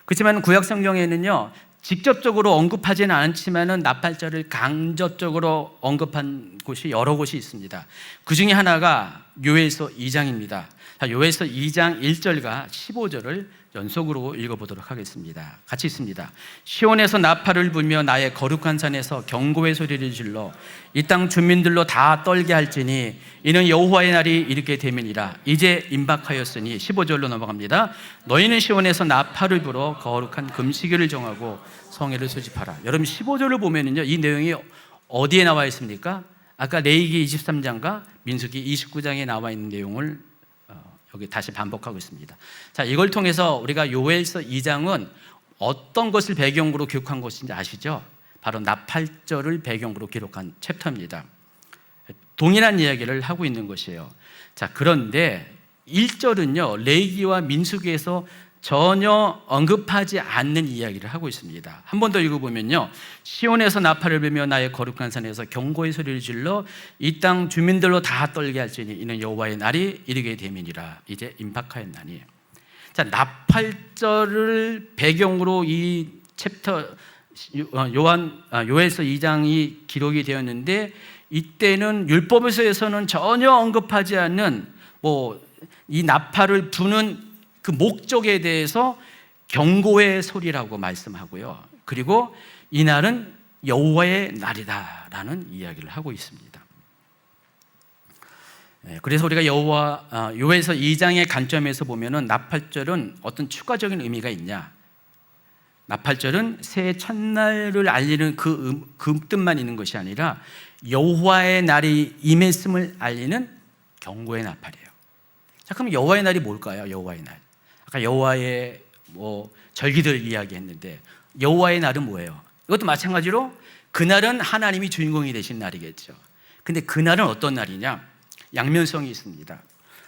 그렇지만 구약 성경에는요 직접적으로 언급하지는 않지만은 나팔절을 간접적으로 언급한 곳이 여러 곳이 있습니다. 그 중에 하나가 요엘서 2장입니다. 요엘서 2장 1절과 15절을 연속으로 읽어보도록 하겠습니다. 같이 있습니다. 시온에서 나팔을 불며 나의 거룩한 산에서 경고의 소리를 질러 이 땅 주민들로 다 떨게 할지니 이는 여호와의 날이 이르게 됨이니라. 이제 임박하였으니 15절로 넘어갑니다. 너희는 시온에서 나팔을 불어 거룩한 금식일을 정하고 성회를 소집하라. 여러분 15절을 보면은요 이 내용이 어디에 나와 있습니까? 아까 레위기 23장과 민수기 29장에 나와 있는 내용을 여기 다시 반복하고 있습니다. 자, 이걸 통해서 우리가 요엘서 2장은 어떤 것을 배경으로 기록한 것인지 아시죠? 바로 나팔절을 배경으로 기록한 챕터입니다. 동일한 이야기를 하고 있는 것이에요. 자, 그런데 1절은요 레위기와 민수기에서 전혀 언급하지 않는 이야기를 하고 있습니다. 한 번 더 읽어보면요 시온에서 나팔을 불며 나의 거룩한 산에서 경고의 소리를 질러 이 땅 주민들로 다 떨게 할지니 이는 여호와의 날이 이르게 됨이니라. 이제 임박하였나니. 자, 나팔절을 배경으로 이 챕터 요엘서 2장이 기록이 되었는데 이때는 율법에서는 전혀 언급하지 않는 이 나팔을 부는 그 목적에 대해서 경고의 소리라고 말씀하고요. 그리고 이 날은 여호와의 날이다라는 이야기를 하고 있습니다. 그래서 우리가 요엘서 2장의 관점에서 보면은 나팔절은 어떤 추가적인 의미가 있냐? 나팔절은 새해 첫날을 알리는 그 뜻만 있는 것이 아니라 여호와의 날이 임했음을 알리는 경고의 나팔이에요. 자, 그럼 여호와의 날이 뭘까요? 여호와의 날. 아까 여호와의 절기들 이야기했는데 여호와의 날은 뭐예요? 이것도 마찬가지로 그날은 하나님이 주인공이 되신 날이겠죠. 근데 그날은 어떤 날이냐? 양면성이 있습니다.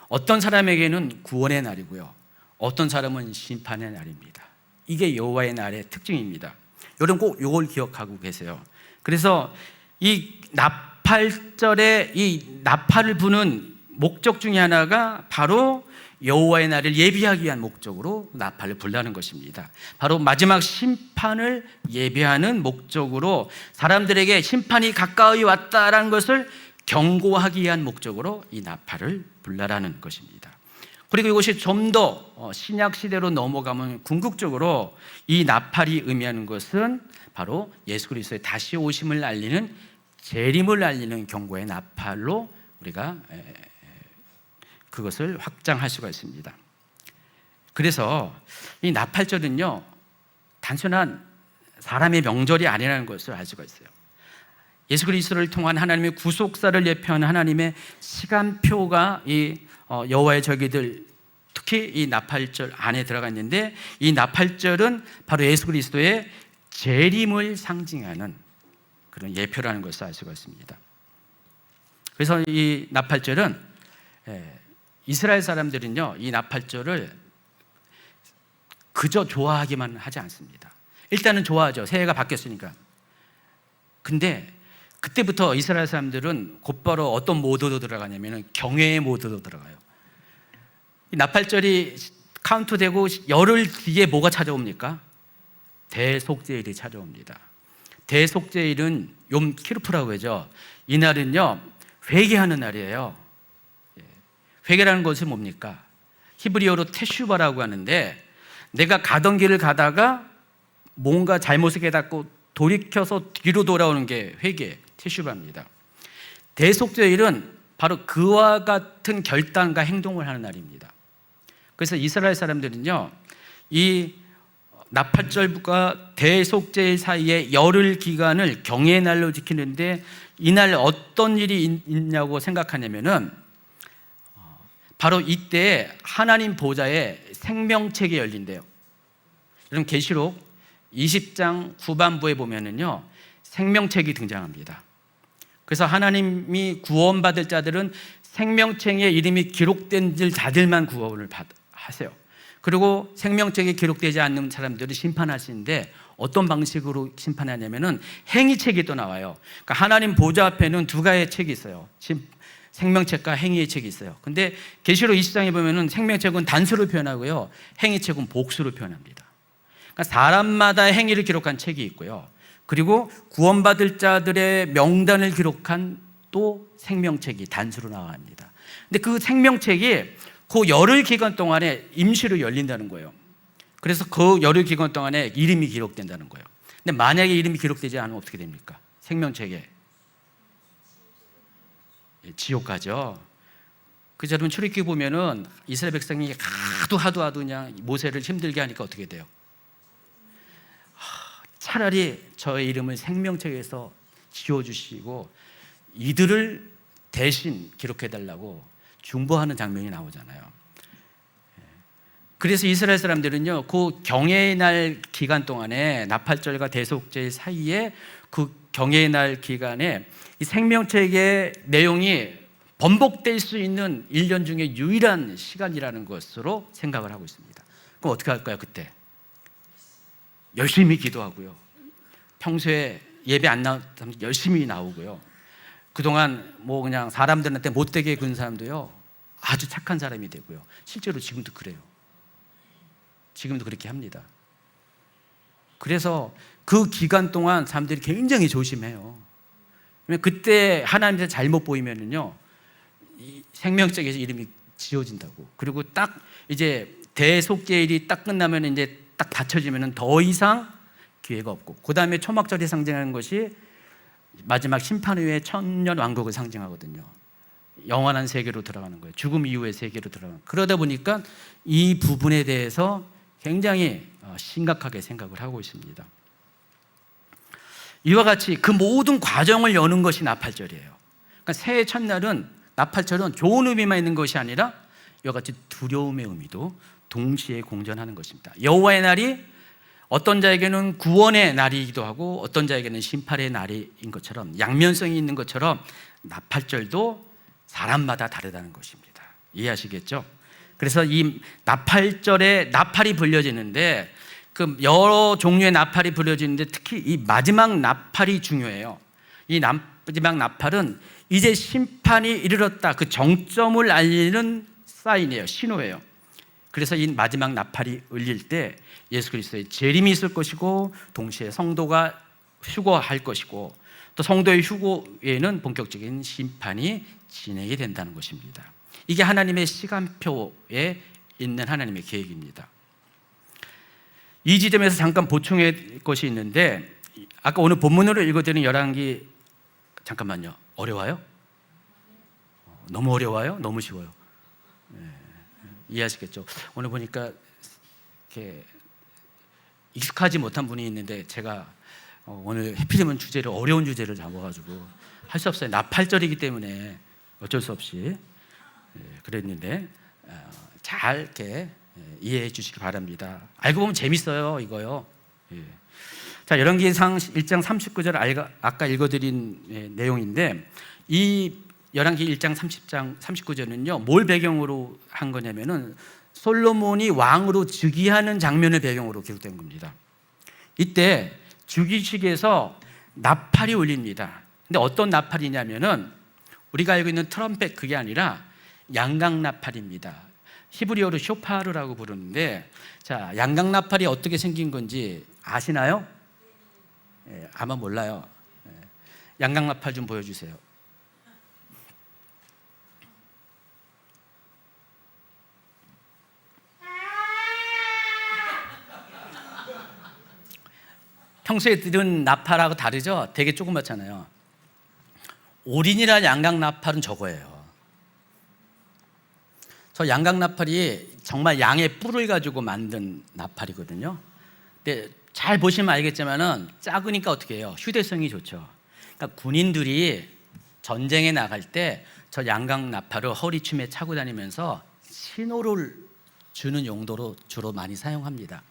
어떤 사람에게는 구원의 날이고요, 어떤 사람은 심판의 날입니다. 이게 여호와의 날의 특징입니다. 여러분 꼭 이걸 기억하고 계세요. 그래서 이 나팔절에 이 나팔을 부는 목적 중에 하나가 바로 여호와의 날을 예비하기 위한 목적으로 나팔을 불라는 것입니다. 바로 마지막 심판을 예비하는 목적으로, 사람들에게 심판이 가까이 왔다라는 것을 경고하기 위한 목적으로 이 나팔을 불라라는 것입니다. 그리고 이것이 좀 더 신약 시대로 넘어가면 궁극적으로 이 나팔이 의미하는 것은 바로 예수 그리스도의 다시 오심을 알리는, 재림을 알리는 경고의 나팔로 우리가 그것을 확장할 수가 있습니다. 그래서 이 나팔절은요, 단순한 사람의 명절이 아니라는 것을 알 수가 있어요. 예수 그리스도를 통한 하나님의 구속사를 예표하는 하나님의 시간표가 이 여호와의 절기들, 특히 이 나팔절 안에 들어가 있는데, 이 나팔절은 바로 예수 그리스도의 재림을 상징하는 그런 예표라는 것을 알 수가 있습니다. 그래서 이 나팔절은 이스라엘 사람들은요, 이 나팔절을 그저 좋아하기만 하지 않습니다. 일단은 좋아하죠. 새해가 바뀌었으니까. 근데 그때부터 이스라엘 사람들은 곧바로 어떤 모드로 들어가냐면 경외의 모드로 들어가요. 이 나팔절이 카운트되고 열흘 뒤에 뭐가 찾아옵니까? 대속죄일이 찾아옵니다. 대속죄일은 욤 키루프라고 하죠. 이날은요, 회개하는 날이에요. 회개라는 것이 뭡니까? 히브리어로 테슈바라고 하는데, 내가 가던 길을 가다가 뭔가 잘못을 깨닫고 돌이켜서 뒤로 돌아오는 게 회개, 테슈바입니다. 대속죄일은 바로 그와 같은 결단과 행동을 하는 날입니다. 그래서 이스라엘 사람들은요, 이 나팔절과 대속죄일 사이에 열흘 기간을 경외의 날로 지키는데, 이날 어떤 일이 있냐고 생각하냐면은 바로 이때 하나님 보좌에 생명책이 열린대요. 여러분 계시록 20장 후반부에 보면은요, 생명책이 등장합니다. 그래서 하나님이 구원받을 자들은 생명책에 이름이 기록된 자들만 구원을 하세요. 그리고 생명책에 기록되지 않는 사람들을 심판하시는데, 어떤 방식으로 심판하냐면은 행위책이 또 나와요. 그러니까 하나님 보좌 앞에는 두 가지의 책이 있어요. 생명책과 행위의 책이 있어요. 근데 계시록 20장에 보면은 생명책은 단수로 표현하고요, 행위책은 복수로 표현합니다. 그러니까 사람마다 행위를 기록한 책이 있고요, 그리고 구원받을 자들의 명단을 기록한 또 생명책이 단수로 나옵니다. 근데 그 생명책이 그 열흘 기간 동안에 임시로 열린다는 거예요. 그래서 그 열흘 기간 동안에 이름이 기록된다는 거예요. 근데 만약에 이름이 기록되지 않으면 어떻게 됩니까? 생명책에 지옥 가죠. 그래서 여러분 출애굽기 보면은 이스라엘 백성이 하도 그냥 모세를 힘들게 하니까 어떻게 돼요? 차라리 저의 이름을 생명책에서 지워주시고 이들을 대신 기록해달라고 중보하는 장면이 나오잖아요. 그래서 이스라엘 사람들은요, 그 경외의 날 기간 동안에, 나팔절과 대속죄 사이에 그 경외의 날 기간에 이 생명책의 내용이 번복될 수 있는 1년 중에 유일한 시간이라는 것으로 생각을 하고 있습니다. 그럼 어떻게 할까요? 그때 열심히 기도하고요, 평소에 예배 안 나오면 열심히 나오고요, 그동안 뭐 그냥 사람들한테 못되게 군 사람도요, 아주 착한 사람이 되고요. 실제로 지금도 그래요. 지금도 그렇게 합니다. 그래서 그 기간 동안 사람들이 굉장히 조심해요. 그때 하나님한테 잘못 보이면은요, 생명책에서 이름이 지워진다고. 그리고 딱 이제 대속죄일이 딱 끝나면 이제 딱 닫혀지면은 더 이상 기회가 없고, 그 다음에 초막절이 상징하는 것이 마지막 심판 후에 천년 왕국을 상징하거든요. 영원한 세계로 들어가는 거예요. 죽음 이후의 세계로 들어가는. 그러다 보니까 이 부분에 대해서 굉장히 심각하게 생각을 하고 있습니다. 이와 같이 그 모든 과정을 여는 것이 나팔절이에요. 그러니까 새해 첫날은, 나팔절은 좋은 의미만 있는 것이 아니라 이와 같이 두려움의 의미도 동시에 공존하는 것입니다. 여호와의 날이 어떤 자에게는 구원의 날이기도 하고 어떤 자에게는 심판의 날인 것처럼, 양면성이 있는 것처럼 나팔절도 사람마다 다르다는 것입니다. 이해하시겠죠? 그래서 이 나팔절에 나팔이 불려지는데, 그 여러 종류의 나팔이 불려지는데 특히 이 마지막 나팔이 중요해요. 이 마지막 나팔은 이제 심판이 이르렀다, 그 정점을 알리는 사인이에요. 신호예요. 그래서 이 마지막 나팔이 울릴 때 예수 그리스도의 재림이 있을 것이고, 동시에 성도가 휴거할 것이고, 또 성도의 휴거에는 본격적인 심판이 진행이 된다는 것입니다. 이게 하나님의 시간표에 있는 하나님의 계획입니다. 이 지점에서 잠깐 보충할 것이 있는데, 아까 오늘 본문으로 읽어드린 열왕기, 잠깐만요. 어려워요? 너무 어려워요? 너무 쉬워요? 네, 이해하시겠죠? 오늘 보니까 이렇게 익숙하지 못한 분이 있는데, 제가 오늘 해피되면 주제를, 어려운 주제를 잡아가지고 할 수 없어요. 나팔절이기 때문에 어쩔 수 없이 그랬는데, 잘 이렇게 이해해 주시기 바랍니다. 알고 보면 재밌어요, 이거요. 자, 열왕기상 1장 39절 아까 읽어드린 내용인데, 이 열왕기 1장 39절은요 뭘 배경으로 한 거냐면은 솔로몬이 왕으로 즉위하는 장면을 배경으로 기록된 겁니다. 이때 즉위식에서 나팔이 울립니다. 근데 어떤 나팔이냐면은 우리가 알고 있는 트럼펫, 그게 아니라 양각 나팔입니다. 히브리어로 쇼파르라고 부르는데, 자, 양각 나팔이 어떻게 생긴 건지 아시나요? 아마 몰라요. 양각 나팔 좀 보여주세요. 평소에 들은 나팔하고 다르죠? 되게 조그맣잖아요. 오리지널 양각 나팔은 저거예요. 저 양각 나팔이 정말 양의 뿔을 가지고 만든 나팔이거든요. 근데 잘 보시면 알겠지만은 작으니까 어떻게 해요? 휴대성이 좋죠. 그러니까 군인들이 전쟁에 나갈 때 저 양각 나팔을 허리춤에 차고 다니면서 신호를 주는 용도로 주로 많이 사용합니다.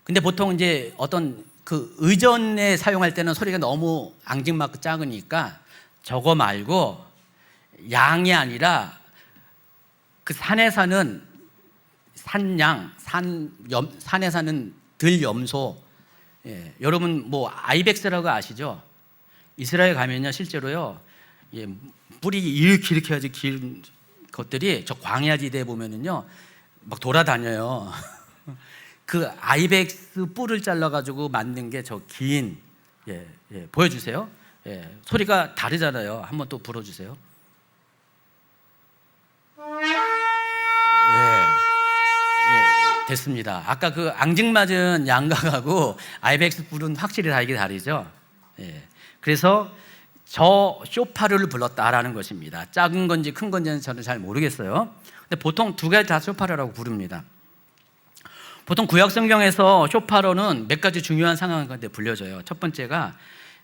근데 보통 이제 어떤 그 의전에 사용할 때는 소리가 너무 앙증맞고 작으니까 저거 말고, 양이 아니라 그 산에 사는 산양, 산에 사는 들염소, 여러분 뭐 아이벡스라고 아시죠? 이스라엘 가면요 실제로요, 뿔이 이렇게 아주 긴 것들이 저 광야지대에 보면은요 막 돌아다녀요. 그 아이벡스 뿔을 잘라가지고 만든 게 저 긴, 보여주세요. 소리가 다르잖아요. 한번 또 불어주세요. 됐습니다. 아까 그 앙증맞은 양각하고 아이벡스 뿔은 확실히 다르죠. 그래서 저 쇼파르를 불렀다라는 것입니다. 작은 건지 큰 건지는 저는 잘 모르겠어요. 근데 보통 두 가지 다 쇼파르라고 부릅니다. 보통 구약 성경에서 쇼파르는 몇 가지 중요한 상황 가운데 불려져요. 첫 번째가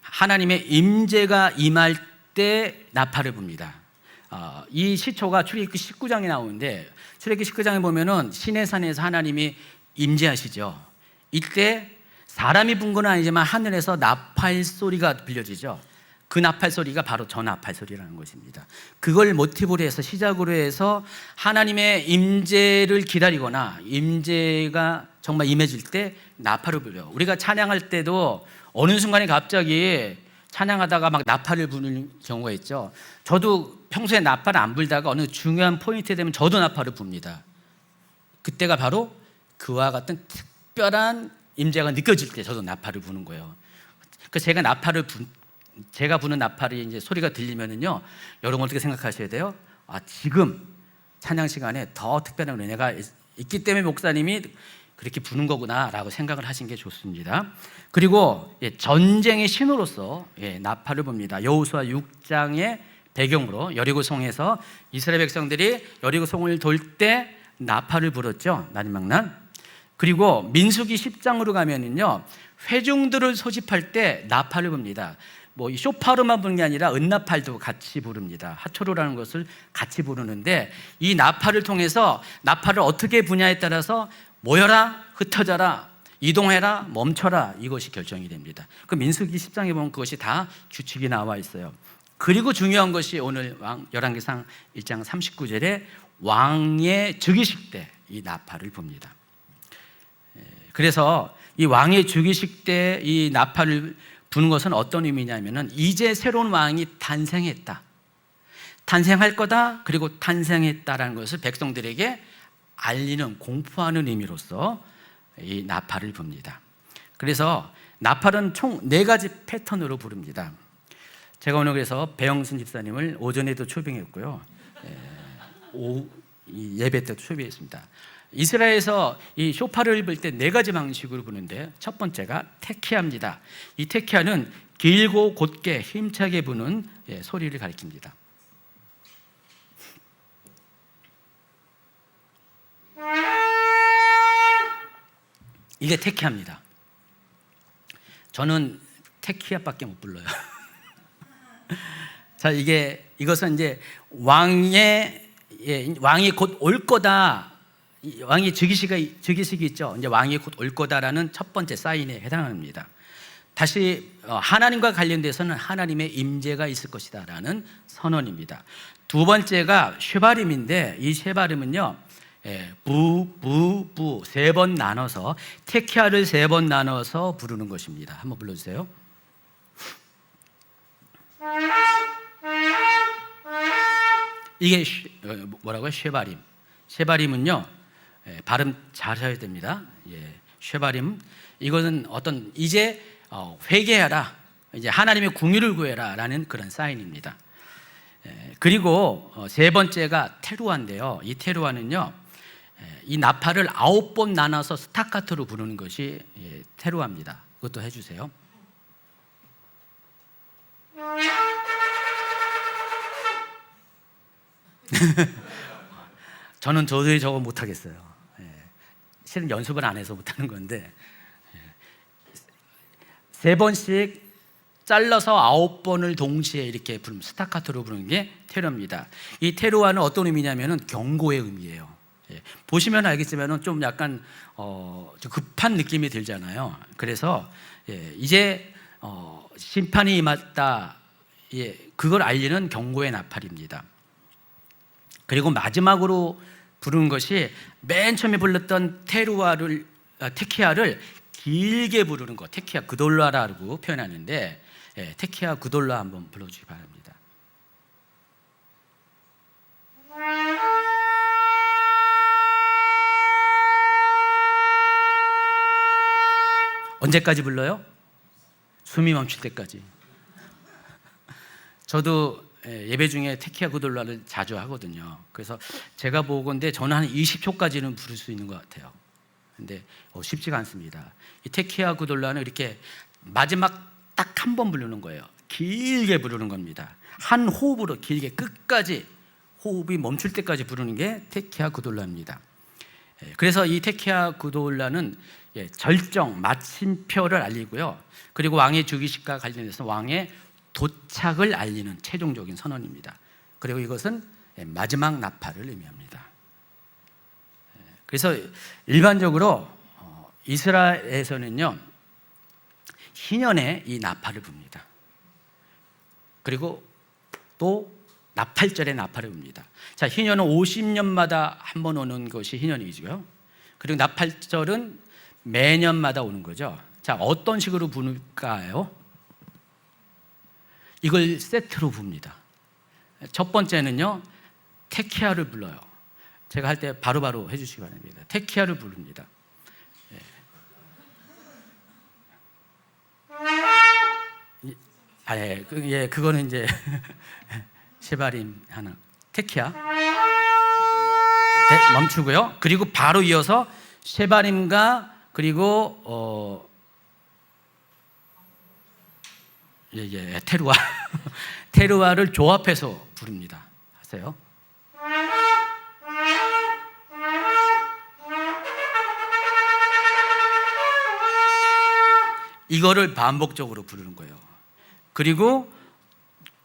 하나님의 임재가 임할 때 나팔을 붑니다. 이 시초가 출애굽기 19장에 나오는데, 출애굽기 19장에 보면은 시내산에서 하나님이 임재하시죠. 이때 사람이 분 건 아니지만 하늘에서 나팔 소리가 들려지죠. 그 나팔 소리가 바로 저 나팔 소리라는 것입니다. 그걸 모티브로 해서, 시작으로 해서 하나님의 임재를 기다리거나 임재가 정말 임해질 때 나팔을 불려요. 우리가 찬양할 때도 어느 순간에 갑자기 찬양하다가 막 나팔을 부는 경우가 있죠. 저도 평소에 나팔을 안 불다가 어느 중요한 포인트에 되면 저도 나팔을 붑니다. 그때가 바로 그와 같은 특별한 임재가 느껴질 때 저도 나팔을 부는 거예요. 그래서 제가 부는 나팔이 이제 소리가 들리면은요, 여러분 어떻게 생각하셔야 돼요? 지금 찬양 시간에 더 특별한 은혜가 있기 때문에 목사님이 그렇게 부는 거구나라고 생각을 하신 게 좋습니다. 그리고 전쟁의 신호로서 나팔을 붑니다. 여호수아 6장의 배경으로 여리고성에서 이스라엘 백성들이 여리고성을 돌 때 나팔을 불었죠. 마지막 날. 그리고 민수기 10장으로 가면은요, 회중들을 소집할 때 나팔을 붑니다. 뭐 이 쇼파로만 부르는 게 아니라 은나팔도 같이 부릅니다. 하초로라는 것을 같이 부르는데, 이 나팔을 통해서 나팔을 어떻게 부냐에 따라서 모여라, 흩어져라, 이동해라, 멈춰라, 이것이 결정이 됩니다. 그 민수기 10장에 보면 그것이 다 규칙이 나와 있어요. 그리고 중요한 것이 오늘 열왕기상 1장 39절에 왕의 즉위식 때 이 나팔을 붑니다. 그래서 이 왕의 즉위식 때 이 나팔을 부는 것은 어떤 의미냐면은 이제 새로운 왕이 탄생했다, 탄생할 거다, 그리고 탄생했다라는 것을 백성들에게 알리는, 공포하는 의미로서 이 나팔을 붑니다. 그래서 나팔은 총 4가지 패턴으로 부릅니다. 제가 오늘 그래서 배영순 집사님을 오전에도 초빙했고요, 예배 때도 초빙했습니다. 이스라엘에서 이 쇼파를 불 때 4가지 방식으로 부는데, 첫 번째가 테키아입니다. 이 테키아는 길고 곧게 힘차게 부는 소리를 가리킵니다. 이게 테키아입니다. 저는 테키아밖에 못 불러요. 자, 이것은 이제 왕이 곧 올 거다, 왕이 즉위식이 있죠. 이제 왕이 곧 올 거다라는 첫 번째 사인에 해당합니다. 다시 하나님과 관련돼서는 하나님의 임재가 있을 것이다라는 선언입니다. 두 번째가 쉐바림인데, 이 쉐바림은요, 부 3번 나눠서, 테키아를 3번 나눠서 부르는 것입니다. 한번 불러주세요. 이게 뭐라고요? 쉐바림. 쉐바림은요, 발음 잘 해야 됩니다. 쉐바림, 이것은 어떤 이제 회개하라, 이제 하나님의 궁유를 구해라라는 그런 사인입니다. 그리고 3번째가 테루아인데요. 이 테루아는요, 이 나팔을 9번 나눠서 스타카토로 부르는 것이 테루아입니다. 그것도 해주세요. 저는 도저히 저거 못하겠어요. 실은 연습을 안 해서 못하는 건데, 3번씩 잘라서 9번을 동시에 이렇게 부르면, 스타카토로 부르는 게 테루아입니다. 이 테루아는 어떤 의미냐면은 경고의 의미예요. 보시면 알겠지만은 좀 약간 좀 급한 느낌이 들잖아요. 그래서 이제 심판이 임했다, 그걸 알리는 경고의 나팔입니다. 그리고 마지막으로 부르는 것이 맨 처음에 불렀던 테키아를 길게 부르는 것, 테키아 그돌라라고 표현하는데, 테키아 그돌라 한번 불러주시기 바랍니다. 언제까지 불러요? 숨이 멈출 때까지. 저도 예배 중에 테키아 그돌라를 자주 하거든요. 그래서 제가 보건데 저는 한 20초까지는 부를 수 있는 것 같아요. 근데 쉽지가 않습니다. 이 테키아 그돌라는 이렇게 마지막 딱 한 번 부르는 거예요. 길게 부르는 겁니다. 한 호흡으로 길게 끝까지, 호흡이 멈출 때까지 부르는 게 테키아 그돌라입니다. 그래서 이 테키아 그돌라는 절정, 마침표를 알리고요, 그리고 왕의 즉위식과 관련해서 왕의 도착을 알리는 최종적인 선언입니다. 그리고 이것은 마지막 나팔을 의미합니다. 그래서 일반적으로 이스라엘에서는요, 희년에 이 나팔을 붑니다. 그리고 또 나팔절에 나팔을 붑니다. 자, 희년은 50년마다 한 번 오는 것이 희년이죠. 그리고 나팔절은 매년마다 오는 거죠. 자, 어떤 식으로 부를까요? 이걸 세트로 붑니다. 첫 번째는요, 테키아를 불러요. 제가 할 때 바로바로 해주시기 바랍니다. 테키아를 부릅니다. 그거는 이제 쉐바림 하나, 테키아 멈추고요. 그리고 바로 이어서 쉐바림과 그리고 테루아 테루아를 조합해서 부릅니다. 하세요. 이거를 반복적으로 부르는 거예요. 그리고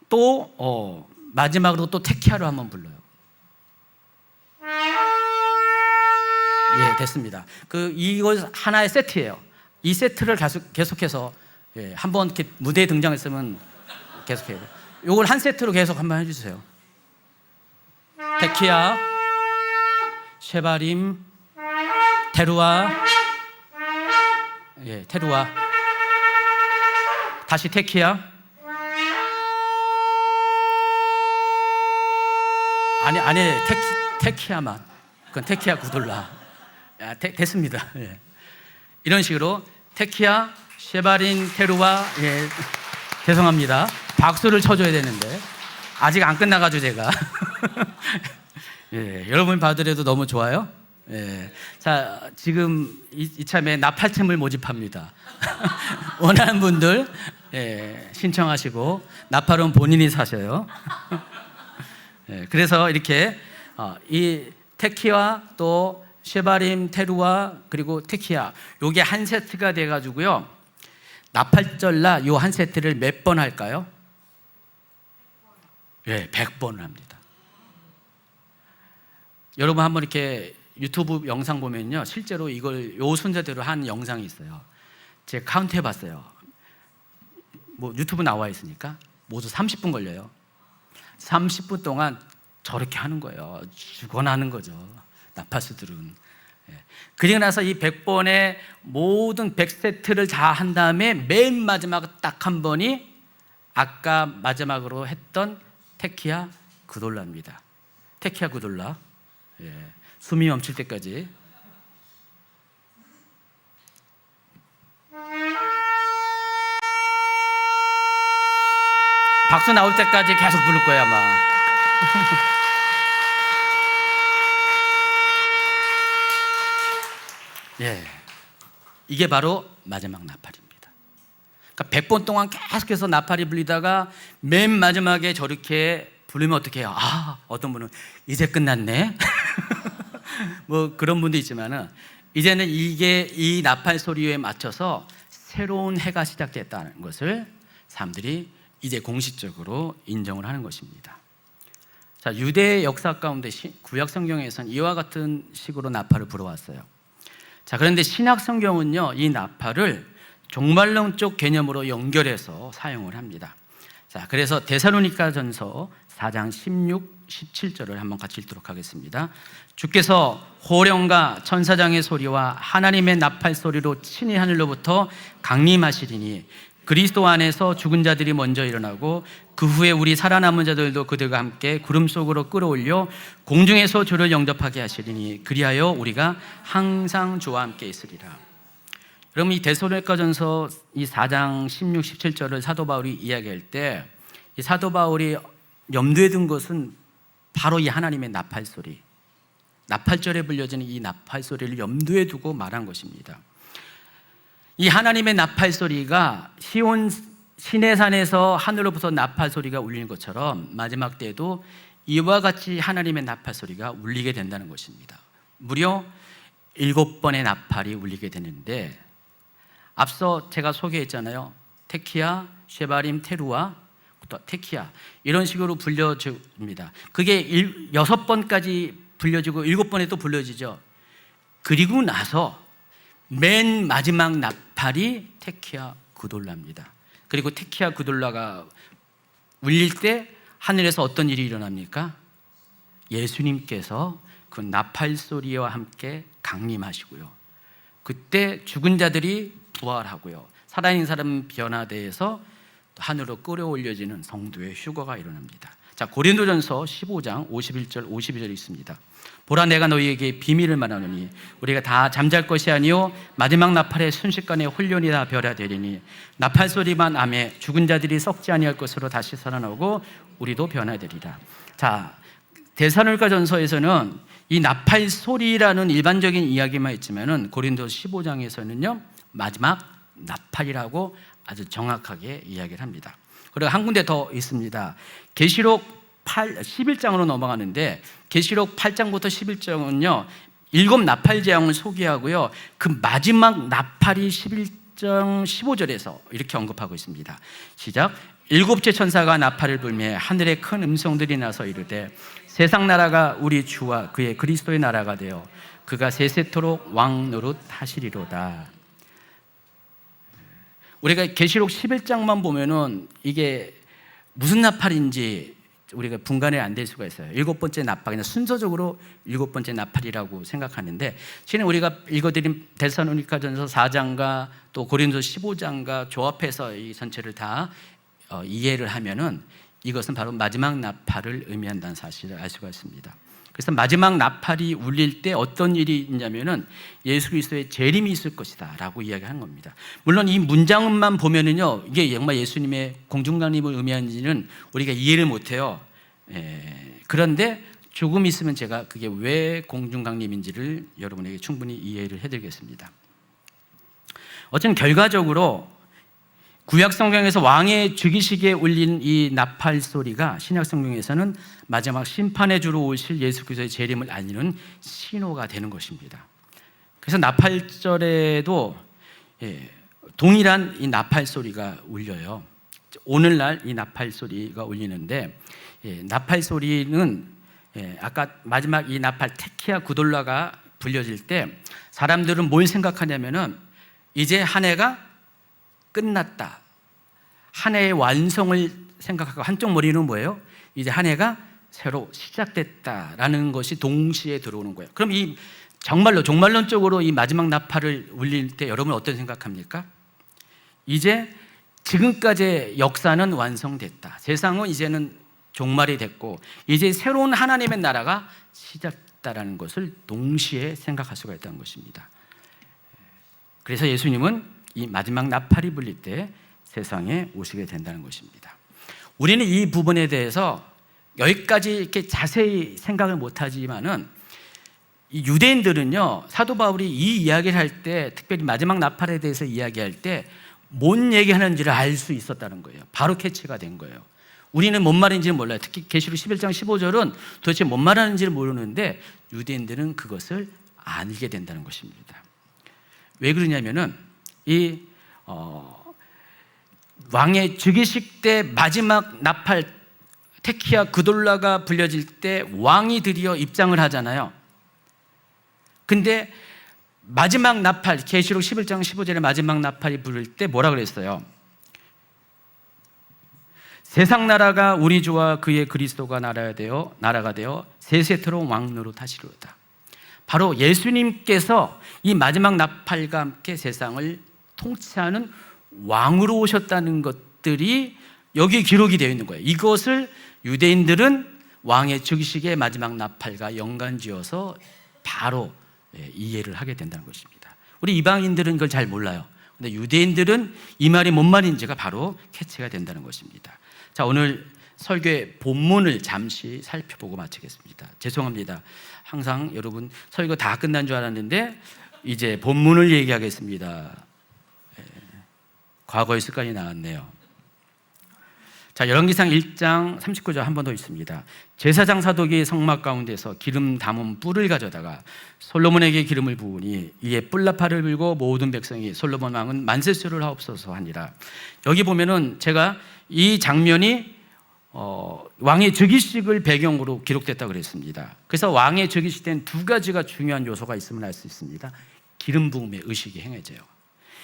또 마지막으로 또 테키아로 한번 불러요. 예, 됐습니다. 이거 하나의 세트예요. 이 세트를 계속해서 한번 이렇게 무대에 등장했으면 계속해요. 이걸 한 세트로 계속 한번 해주세요. 테키아, 쉐바림, 테루아, 테루아, 다시 테키아. 아니 테키아만. 그건 테키아 구돌라. 됐습니다. 예. 이런 식으로 테키아, 쉐바린, 테루아. 죄송합니다. 박수를 쳐줘야 되는데 아직 안 끝나가지고 제가 여러분 봐더라도 너무 좋아요. 자, 지금 이참에 나팔팀을 모집합니다. 원하는 분들 신청하시고 나팔은 본인이 사셔요. 그래서 이렇게 이 테키와 또 쉐바림, 테루아 그리고 테키아 요게 한 세트가 돼가지고요. 나팔절날 요 한 세트를 몇 번 할까요? 100번을 합니다. 여러분 한번 이렇게 유튜브 영상 보면요, 실제로 이걸 요 순서대로 한 영상이 있어요. 제가 카운트 해봤어요. 뭐 유튜브 나와 있으니까 모두 30분 걸려요. 30분 동안 저렇게 하는 거예요. 죽어나는 거죠, 나팔수들은. 그리고 나서 이 100번의 모든 100세트를 다 한 다음에 맨 마지막 딱 한 번이 아까 마지막으로 했던 테키아 구돌라입니다. 테키아 구돌라. 숨이 멈출 때까지. 박수 나올 때까지 계속 부를 거야 아마. 이게 바로 마지막 나팔입니다. 그러니까 100번 동안 계속해서 나팔이 불리다가 맨 마지막에 저렇게 부르면 어떻게 해요? 어떤 분은 이제 끝났네. 뭐 그런 분도 있지만은 이제는 이 나팔 소리에 맞춰서 새로운 해가 시작됐다는 것을 사람들이 이제 공식적으로 인정을 하는 것입니다. 자, 유대 역사 가운데 구약 성경에서는 이와 같은 식으로 나팔을 불어왔어요. 자, 그런데 신약 성경은요, 이 나팔을 종말론적 개념으로 연결해서 사용을 합니다. 자, 그래서 데살로니가전서 4장 16, 17절을 한번 같이 읽도록 하겠습니다. 주께서 호령과 천사장의 소리와 하나님의 나팔 소리로 친히 하늘로부터 강림하시리니 그리스도 안에서 죽은 자들이 먼저 일어나고 그 후에 우리 살아남은 자들도 그들과 함께 구름 속으로 끌어올려 공중에서 주를 영접하게 하시리니 그리하여 우리가 항상 주와 함께 있으리라. 여러분, 이 데살로니가전서 이 4장 16, 17절을 사도 바울이 이야기할 때 이 사도 바울이 염두에 둔 것은 바로 이 하나님의 나팔 소리, 나팔절에 불려지는 이 나팔 소리를 염두에 두고 말한 것입니다. 이 하나님의 나팔 소리가 시온 시내산에서 하늘로부터 나팔 소리가 울리는 것처럼 마지막 때에도 이와 같이 하나님의 나팔 소리가 울리게 된다는 것입니다. 무려 7번의 나팔이 울리게 되는데 앞서 제가 소개했잖아요. 테키아, 쉐바림, 테루아, 또 테키아 이런 식으로 불려집니다. 그게 6번까지 불려지고 7번에 또 불려지죠. 그리고 나서 맨 마지막 나팔이 테키아 구돌라입니다. 그리고 테키아 구돌라가 울릴 때 하늘에서 어떤 일이 일어납니까? 예수님께서 그 나팔 소리와 함께 강림하시고요. 그때 죽은 자들이 부활하고요. 살아있는 사람은 변화되어서 하늘로 끌어올려지는 성도의 휴거가 일어납니다. 자, 고린도전서 15장 51절 52절이 있습니다. 보라, 내가 너희에게 비밀을 말하노니 우리가 다 잠잘 것이 아니요 마지막 나팔의 순식간에 홀연히 다 변화되리니 나팔 소리만 암에 죽은 자들이 썩지 아니할 것으로 다시 살아나오고 우리도 변화되리라. 자, 데살로니가전서에서는 이 나팔 소리라는 일반적인 이야기만 있지만은 고린도 15장에서는요 마지막 나팔이라고 아주 정확하게 이야기를 합니다. 그리고 한 군데 더 있습니다. 계시록 11장으로 넘어가는데 계시록 8장부터 11장은요 7 나팔 재앙을 소개하고요 그 마지막 나팔이 10장 15절에서 이렇게 언급하고 있습니다. 시작. 일곱째 천사가 나팔을 불매 하늘에 큰 음성들이 나서 이르되 세상 나라가 우리 주와 그의 그리스도의 나라가 되어 그가 세세토록 왕 노릇 하시리로다. 우리가 계시록 11장만 보면은 이게 무슨 나팔인지 우리가 분간이 안 될 수가 있어요. 일곱 번째 나팔, 그냥 순서적으로 일곱 번째 나팔이라고 생각하는데, 지금 우리가 읽어드린 데살로니가전서 4장과 또 고린도 15장과 조합해서 이 전체를 다 이해를 하면은 이것은 바로 마지막 나팔을 의미한다는 사실을 알 수가 있습니다. 그래서 마지막 나팔이 울릴 때 어떤 일이 있냐면은 예수 그리스도의 재림이 있을 것이다 라고 이야기하는 겁니다. 물론 이 문장만 보면은요, 이게 정말 예수님의 공중강림을 의미하는지는 우리가 이해를 못해요. 그런데 조금 있으면 제가 그게 왜 공중강림인지를 여러분에게 충분히 이해를 해드리겠습니다. 어쨌든 결과적으로 구약 성경에서 왕의 즉위식에 울린 이 나팔 소리가 신약 성경에서는 마지막 심판의 주로 오실 예수 그리스도의 재림을 알리는 신호가 되는 것입니다. 그래서 나팔절에도 동일한 이 나팔 소리가 울려요. 오늘날 이 나팔 소리가 울리는데, 나팔 소리는 아까 마지막 이 나팔 테키아 구돌라가 불려질 때 사람들은 뭘 생각하냐면은 이제 한 해가 끝났다, 한 해의 완성을 생각하고, 한쪽 머리는 뭐예요? 이제 한 해가 새로 시작됐다라는 것이 동시에 들어오는 거예요. 그럼 이 정말로 종말론적으로 이 마지막 나팔을 울릴 때 여러분 어떤 생각합니까? 이제 지금까지의 역사는 완성됐다, 세상은 이제는 종말이 됐고 이제 새로운 하나님의 나라가 시작됐다라는 것을 동시에 생각할 수가 있다는 것입니다. 그래서 예수님은 이 마지막 나팔이 불릴 때 세상에 오시게 된다는 것입니다. 우리는 이 부분에 대해서 여기까지 이렇게 자세히 생각을 못하지만은 이 유대인들은요, 사도 바울이 이 이야기를 할 때, 특별히 마지막 나팔에 대해서 이야기할 때 뭔 얘기하는지를 알 수 있었다는 거예요. 바로 캐치가 된 거예요. 우리는 뭔 말인지는 몰라요. 특히 계시록 11장 15절은 도대체 뭔 말하는지를 모르는데 유대인들은 그것을 알게 된다는 것입니다. 왜 그러냐면은 이 왕의 즉위식 때 마지막 나팔 테키아 그돌라가 불려질 때 왕이 드디어 입장을 하잖아요. 근데 마지막 나팔, 계시록 11장 15절에 마지막 나팔이 부를 때 뭐라 그랬어요? 세상 나라가 우리 주와 그의 그리스도가 나라가 되어 세세토록 왕 노릇하시리로다. 바로 예수님께서 이 마지막 나팔과 함께 세상을 통치하는 왕으로 오셨다는 것들이 여기 기록이 되어 있는 거예요. 이것을 유대인들은 왕의 즉위식의 마지막 나팔과 연관지어서 바로 이해를 하게 된다는 것입니다. 우리 이방인들은 이걸 잘 몰라요. 근데 유대인들은 이 말이 뭔 말인지가 바로 캐치가 된다는 것입니다. 자, 오늘 설교의 본문을 잠시 살펴보고 마치겠습니다. 죄송합니다. 항상 여러분 설교 다 끝난 줄 알았는데 이제 본문을 얘기하겠습니다. 과거의 습관이 나왔네요. 자, 열왕기상 1장 39절 한 번 더 있습니다. 제사장 사독이 성막 가운데서 기름 담은 뿔을 가져다가 솔로몬에게 기름을 부으니 이에 뿔나팔을 불고 모든 백성이 솔로몬 왕은 만세수를 하옵소서 하니라. 여기 보면은 제가 이 장면이 왕의 즉위식을 배경으로 기록됐다고 그랬습니다. 그래서 왕의 즉위식 때는 두 가지가 중요한 요소가 있음을 알 수 있습니다. 기름 부음의 의식이 행해져요.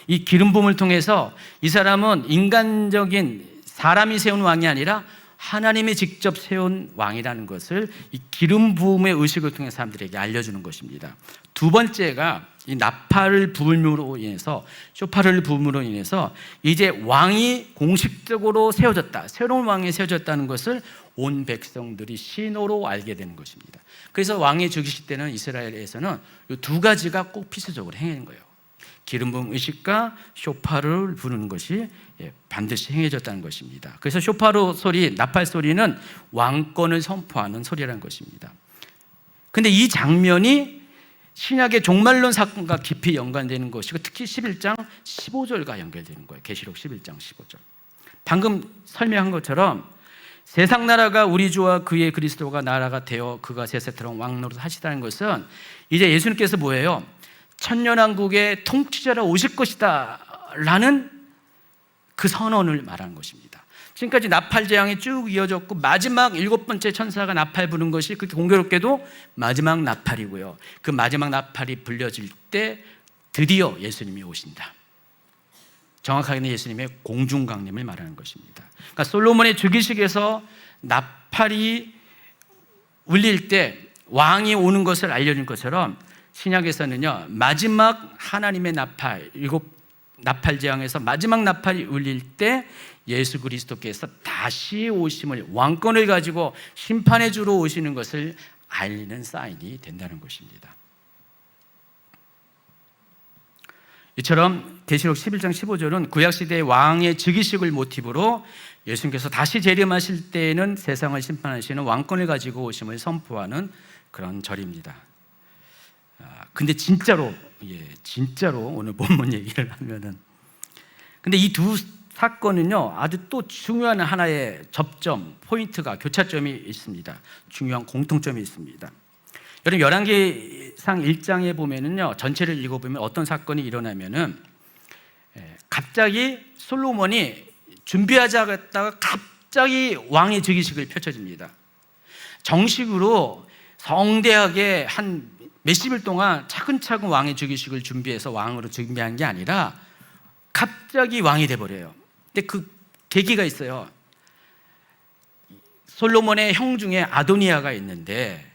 이 기름 부음을 통해서 이 사람은 인간적인 사람이 세운 왕이 아니라 하나님이 직접 세운 왕이라는 것을 이 기름 부음의 의식을 통해 사람들에게 알려주는 것입니다. 두 번째가 이 나팔을 부음으로 인해서, 쇼파를 부음으로 인해서 이제 왕이 공식적으로 세워졌다, 새로운 왕이 세워졌다는 것을 온 백성들이 신호로 알게 되는 것입니다. 그래서 왕의 즉위식 때는 이스라엘에서는 이 두 가지가 꼭 필수적으로 행하는 거예요. 기름 부음 의식과 쇼파를 부르는 것이 반드시 행해졌다는 것입니다. 그래서 쇼파로 소리, 나팔 소리는 왕권을 선포하는 소리라는 것입니다. 근데 이 장면이 신약의 종말론 사건과 깊이 연관되는 것이고 특히 11장 15절과 연결되는 거예요. 계시록 11장 15절. 방금 설명한 것처럼 세상 나라가 우리 주와 그의 그리스도가 나라가 되어 그가 세세토록 왕 노릇 하시다는 것은 이제 예수님께서 뭐예요? 천년왕국의 통치자로 오실 것이다 라는 그 선언을 말하는 것입니다. 지금까지 나팔 재앙이 쭉 이어졌고 마지막 7번째 천사가 나팔 부는 것이 그렇게 공교롭게도 마지막 나팔이고요. 그 마지막 나팔이 불려질 때 드디어 예수님이 오신다. 정확하게는 예수님의 공중강림을 말하는 것입니다. 그러니까 솔로몬의 즉위식에서 나팔이 울릴 때 왕이 오는 것을 알려준 것처럼 신약에서는요, 마지막 하나님의 나팔, 7나팔 재앙에서 마지막 나팔이 울릴 때 예수 그리스도께서 다시 오심을, 왕권을 가지고 심판의 주로 오시는 것을 알리는 사인이 된다는 것입니다. 이처럼 계시록 11장 15절은 구약시대의 왕의 즉위식을 모티브로 예수님께서 다시 재림하실 때에는 세상을 심판하시는 왕권을 가지고 오심을 선포하는 그런 절입니다. 근데 진짜로 오늘 본문 얘기를 하면은, 근데 이 두 사건은요, 아주 또 중요한 하나의 접점, 포인트가, 교차점이 있습니다. 중요한 공통점이 있습니다. 여러분, 열왕기상 1장에 보면은요, 전체를 읽어보면 어떤 사건이 일어나면은 갑자기 솔로몬이 준비하자고 했다가 갑자기 왕의 즉위식을 펼쳐집니다. 정식으로 성대하게 한 몇십일 동안 차근차근 왕의 즉위식을 준비해서 왕으로 준비한 게 아니라 갑자기 왕이 돼버려요. 근데 그 계기가 있어요. 솔로몬의 형 중에 아도니아가 있는데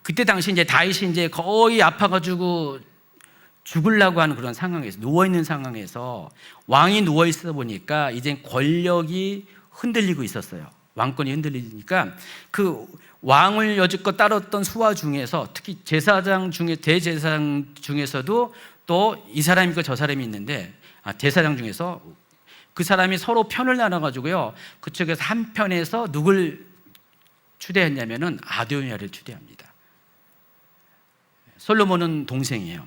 그때 당시 이제 다윗이 이제 거의 아파가지고 죽으려고 하는 그런 상황에서, 누워있는 상황에서 왕이 누워있어 보니까 이제 권력이 흔들리고 있었어요. 왕권이 흔들리니까 그 왕을 여지껏 따랐던 수하 중에서, 특히 제사장 중에, 대제사장 중에서도 또 이 사람이 있고 저 사람이 있는데, 제사장 중에서 그 사람이 서로 편을 나눠가지고요, 그쪽에서 한 편에서 누굴 추대했냐면은 아도니아를 추대합니다. 솔로몬은 동생이에요.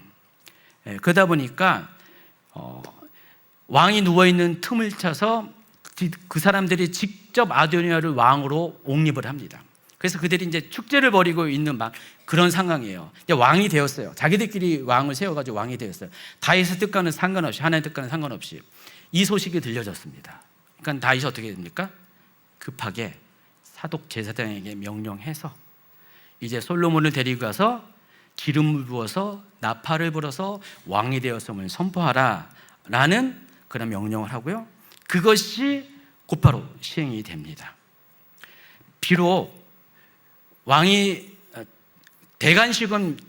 그러다 보니까 왕이 누워있는 틈을 차서 그 사람들이 직접 아도니아를 왕으로 옹립을 합니다. 그래서 그들이 이제 축제를 벌이고 있는 막 그런 상황이에요. 이제 왕이 되었어요. 자기들끼리 왕을 세워가지고 왕이 되었어요. 다윗의 뜻과는 상관없이, 하나님의 뜻과는 상관없이 이 소식이 들려졌습니다. 그러니까 다윗이 어떻게 됩니까? 급하게 사독 제사장에게 명령해서 이제 솔로몬을 데리고 가서 기름을 부어서 나팔을 불어서 왕이 되었음을 선포하라 라는 그런 명령을 하고요, 그것이 곧바로 시행이 됩니다. 비록 왕이 대관식은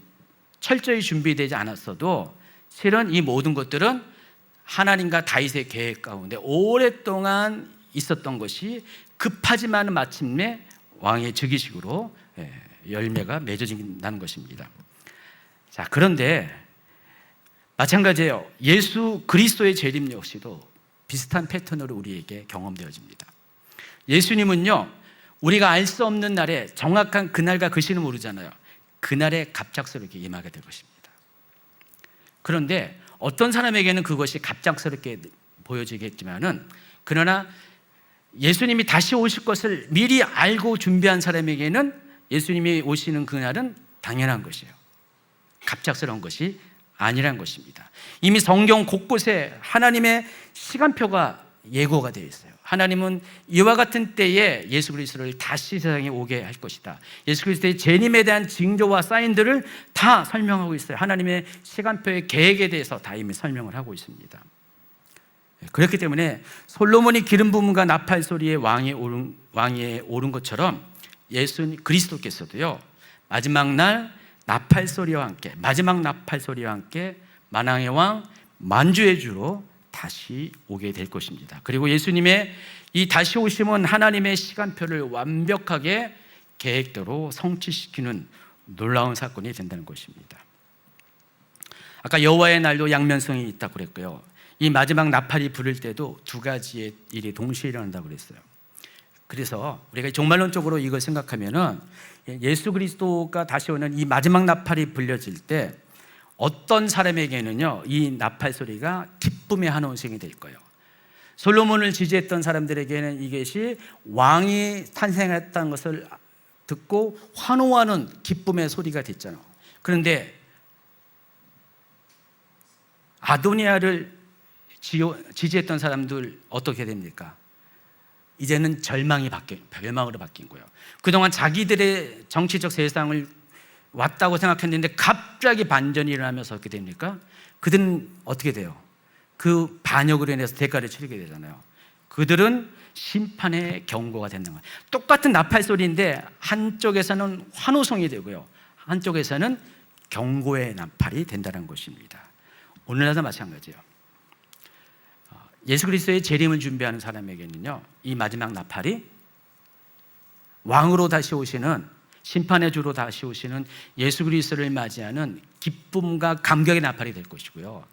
철저히 준비되지 않았어도 실은 이 모든 것들은 하나님과 다윗의 계획 가운데 오랫동안 있었던 것이 급하지만 마침내 왕의 즉위식으로 열매가 맺어진다는 것입니다. 자, 그런데 마찬가지예요. 예수 그리스도의 재림 역시도 비슷한 패턴으로 우리에게 경험되어집니다. 예수님은요, 우리가 알 수 없는 날에, 정확한 그날과 그 시는 모르잖아요. 그날에 갑작스럽게 임하게 될 것입니다. 그런데 어떤 사람에게는 그것이 갑작스럽게 보여지겠지만은, 그러나 예수님이 다시 오실 것을 미리 알고 준비한 사람에게는 예수님이 오시는 그날은 당연한 것이에요. 갑작스러운 것이 아니란 것입니다. 이미 성경 곳곳에 하나님의 시간표가 예고가 되어 있어요. 하나님은 이와 같은 때에 예수 그리스도를 다시 세상에 오게 할 것이다. 예수 그리스도의 재림에 대한 징조와 사인들을 다 설명하고 있어요. 하나님의 시간표의 계획에 대해서 다 이미 설명을 하고 있습니다. 그렇기 때문에 솔로몬이 기름 부음과 나팔 소리에 왕위에 오른 것처럼 예수 그리스도께서도요, 마지막 날 나팔 소리와 함께, 마지막 나팔 소리와 함께 만왕의 왕, 만주의 주로 다시 오게 될 것입니다. 그리고 예수님의 이 다시 오심은 하나님의 시간표를 완벽하게 계획대로 성취시키는 놀라운 사건이 된다는 것입니다. 아까 여호와의 날도 양면성이 있다고 그랬고요, 이 마지막 나팔이 부를 때도 두 가지의 일이 동시에 일어난다고 그랬어요. 그래서 우리가 종말론적으로 이걸 생각하면은 예수 그리스도가 다시 오는 이 마지막 나팔이 불려질 때 어떤 사람에게는요, 이 나팔 소리가 기쁨의 한원성이 될 거예요. 솔로몬을 지지했던 사람들에게는 이것이 왕이 탄생했다는 것을 듣고 환호하는 기쁨의 소리가 됐잖아요. 그런데 아도니아를 지지했던 사람들 어떻게 됩니까? 이제는 멸망으로 바뀐 거예요. 그동안 자기들의 정치적 세상을 왔다고 생각했는데 갑자기 반전이 일어나면서 어떻게 됩니까? 그들은 어떻게 돼요? 그 반역으로 인해서 대가를 치르게 되잖아요. 그들은 심판의 경고가 된다는 거예요. 똑같은 나팔 소리인데 한쪽에서는 환호성이 되고요, 한쪽에서는 경고의 나팔이 된다는 것입니다. 오늘날도 마찬가지예요. 예수 그리스도의 재림을 준비하는 사람에게는요, 이 마지막 나팔이 왕으로 다시 오시는, 심판의 주로 다시 오시는 예수 그리스도를 맞이하는 기쁨과 감격의 나팔이 될 것이고요,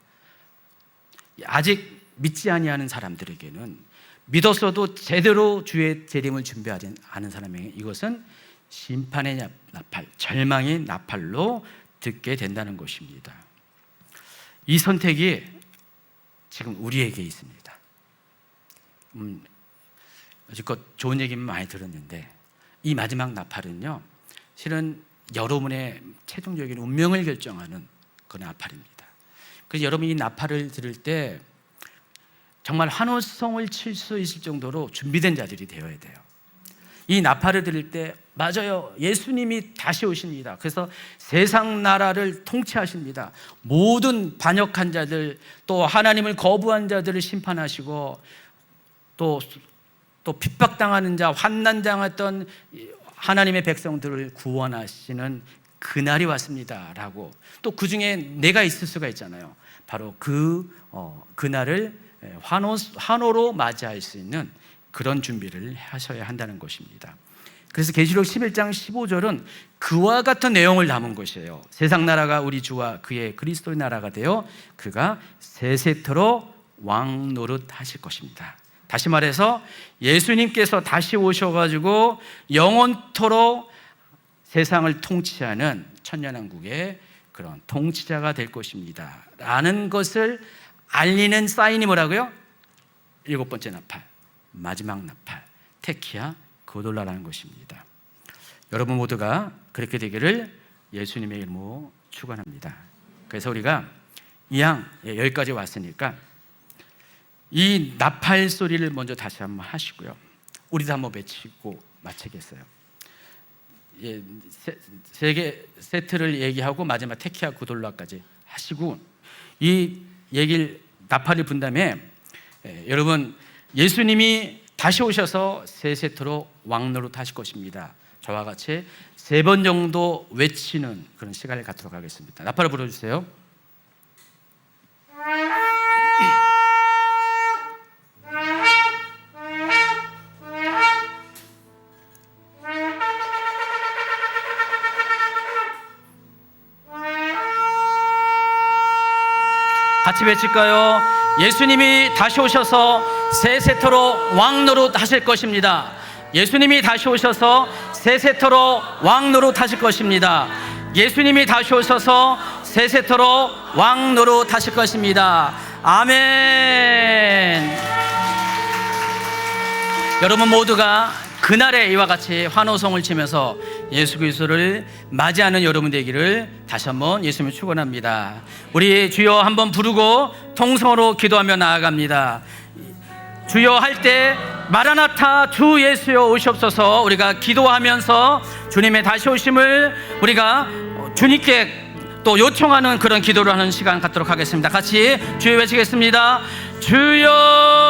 아직 믿지 아니하는 사람들에게는, 믿었어도 제대로 주의 재림을 준비하지 않은 사람에게 이것은 심판의 나팔, 절망의 나팔로 듣게 된다는 것입니다. 이 선택이 지금 우리에게 있습니다. 여지껏 좋은 얘기만 많이 들었는데 이 마지막 나팔은요, 실은 여러분의 최종적인 운명을 결정하는 그런 나팔입니다. 그래서 여러분이 이 나팔을 들을 때 정말 환호성을 칠 수 있을 정도로 준비된 자들이 되어야 돼요. 이 나팔을 들을 때 맞아요, 예수님이 다시 오십니다. 그래서 세상 나라를 통치하십니다. 모든 반역한 자들, 또 하나님을 거부한 자들을 심판하시고 또 핍박당하는 자, 환난당했던 하나님의 백성들을 구원하시는 그날이 왔습니다 라고, 또 그 중에 내가 있을 수가 있잖아요. 바로 그날을 환호로 맞이할 수 있는 그런 준비를 하셔야 한다는 것입니다. 그래서 계시록 11장 15절은 그와 같은 내용을 담은 것이에요. 세상 나라가 우리 주와 그의 그리스도의 나라가 되어 그가 세세토록 왕 노릇 하실 것입니다. 다시 말해서 예수님께서 다시 오셔가지고 영원토록 세상을 통치하는 천년왕국의 그런 통치자가 될 것입니다 라는 것을 알리는 사인이 뭐라고요? 7번째 나팔, 마지막 나팔, 테키아 고돌라라는 것입니다. 여러분 모두가 그렇게 되기를 예수님의 이름으로 축원합니다. 그래서 우리가 이왕 여기까지 왔으니까 이 나팔 소리를 먼저 다시 한번 하시고요, 우리도 한번 외치고 마치겠어요. 세 개 세트를 얘기하고 마지막 테키아 고돌라까지 하시고 이 얘기를 나팔을 분 다음에 여러분 예수님이 다시 오셔서 세세토록 왕노릇 하실 것입니다, 저와 같이 3번 정도 외치는 그런 시간을 갖도록 하겠습니다. 나팔을 불어주세요. 같이 외칠까요? 예수님이 다시 오셔서 세세토록 왕노릇 하실 것입니다. 예수님이 다시 오셔서 세세토록 왕노릇 하실 것입니다. 예수님이 다시 오셔서 세세토록 왕노릇 하실 것입니다. 아멘. 여러분 모두가 그날에 이와 같이 환호성을 치면서 예수 그리스도를 맞이하는 여러분 되기를 다시 한번 예수님을 축원합니다. 우리 주여 한번 부르고 통성으로 기도하며 나아갑니다. 주여 할 때 마라나타 주 예수여 오시옵소서, 우리가 기도하면서 주님의 다시 오심을 우리가 주님께 또 요청하는 그런 기도를 하는 시간 갖도록 하겠습니다. 같이 주여 외치겠습니다. 주여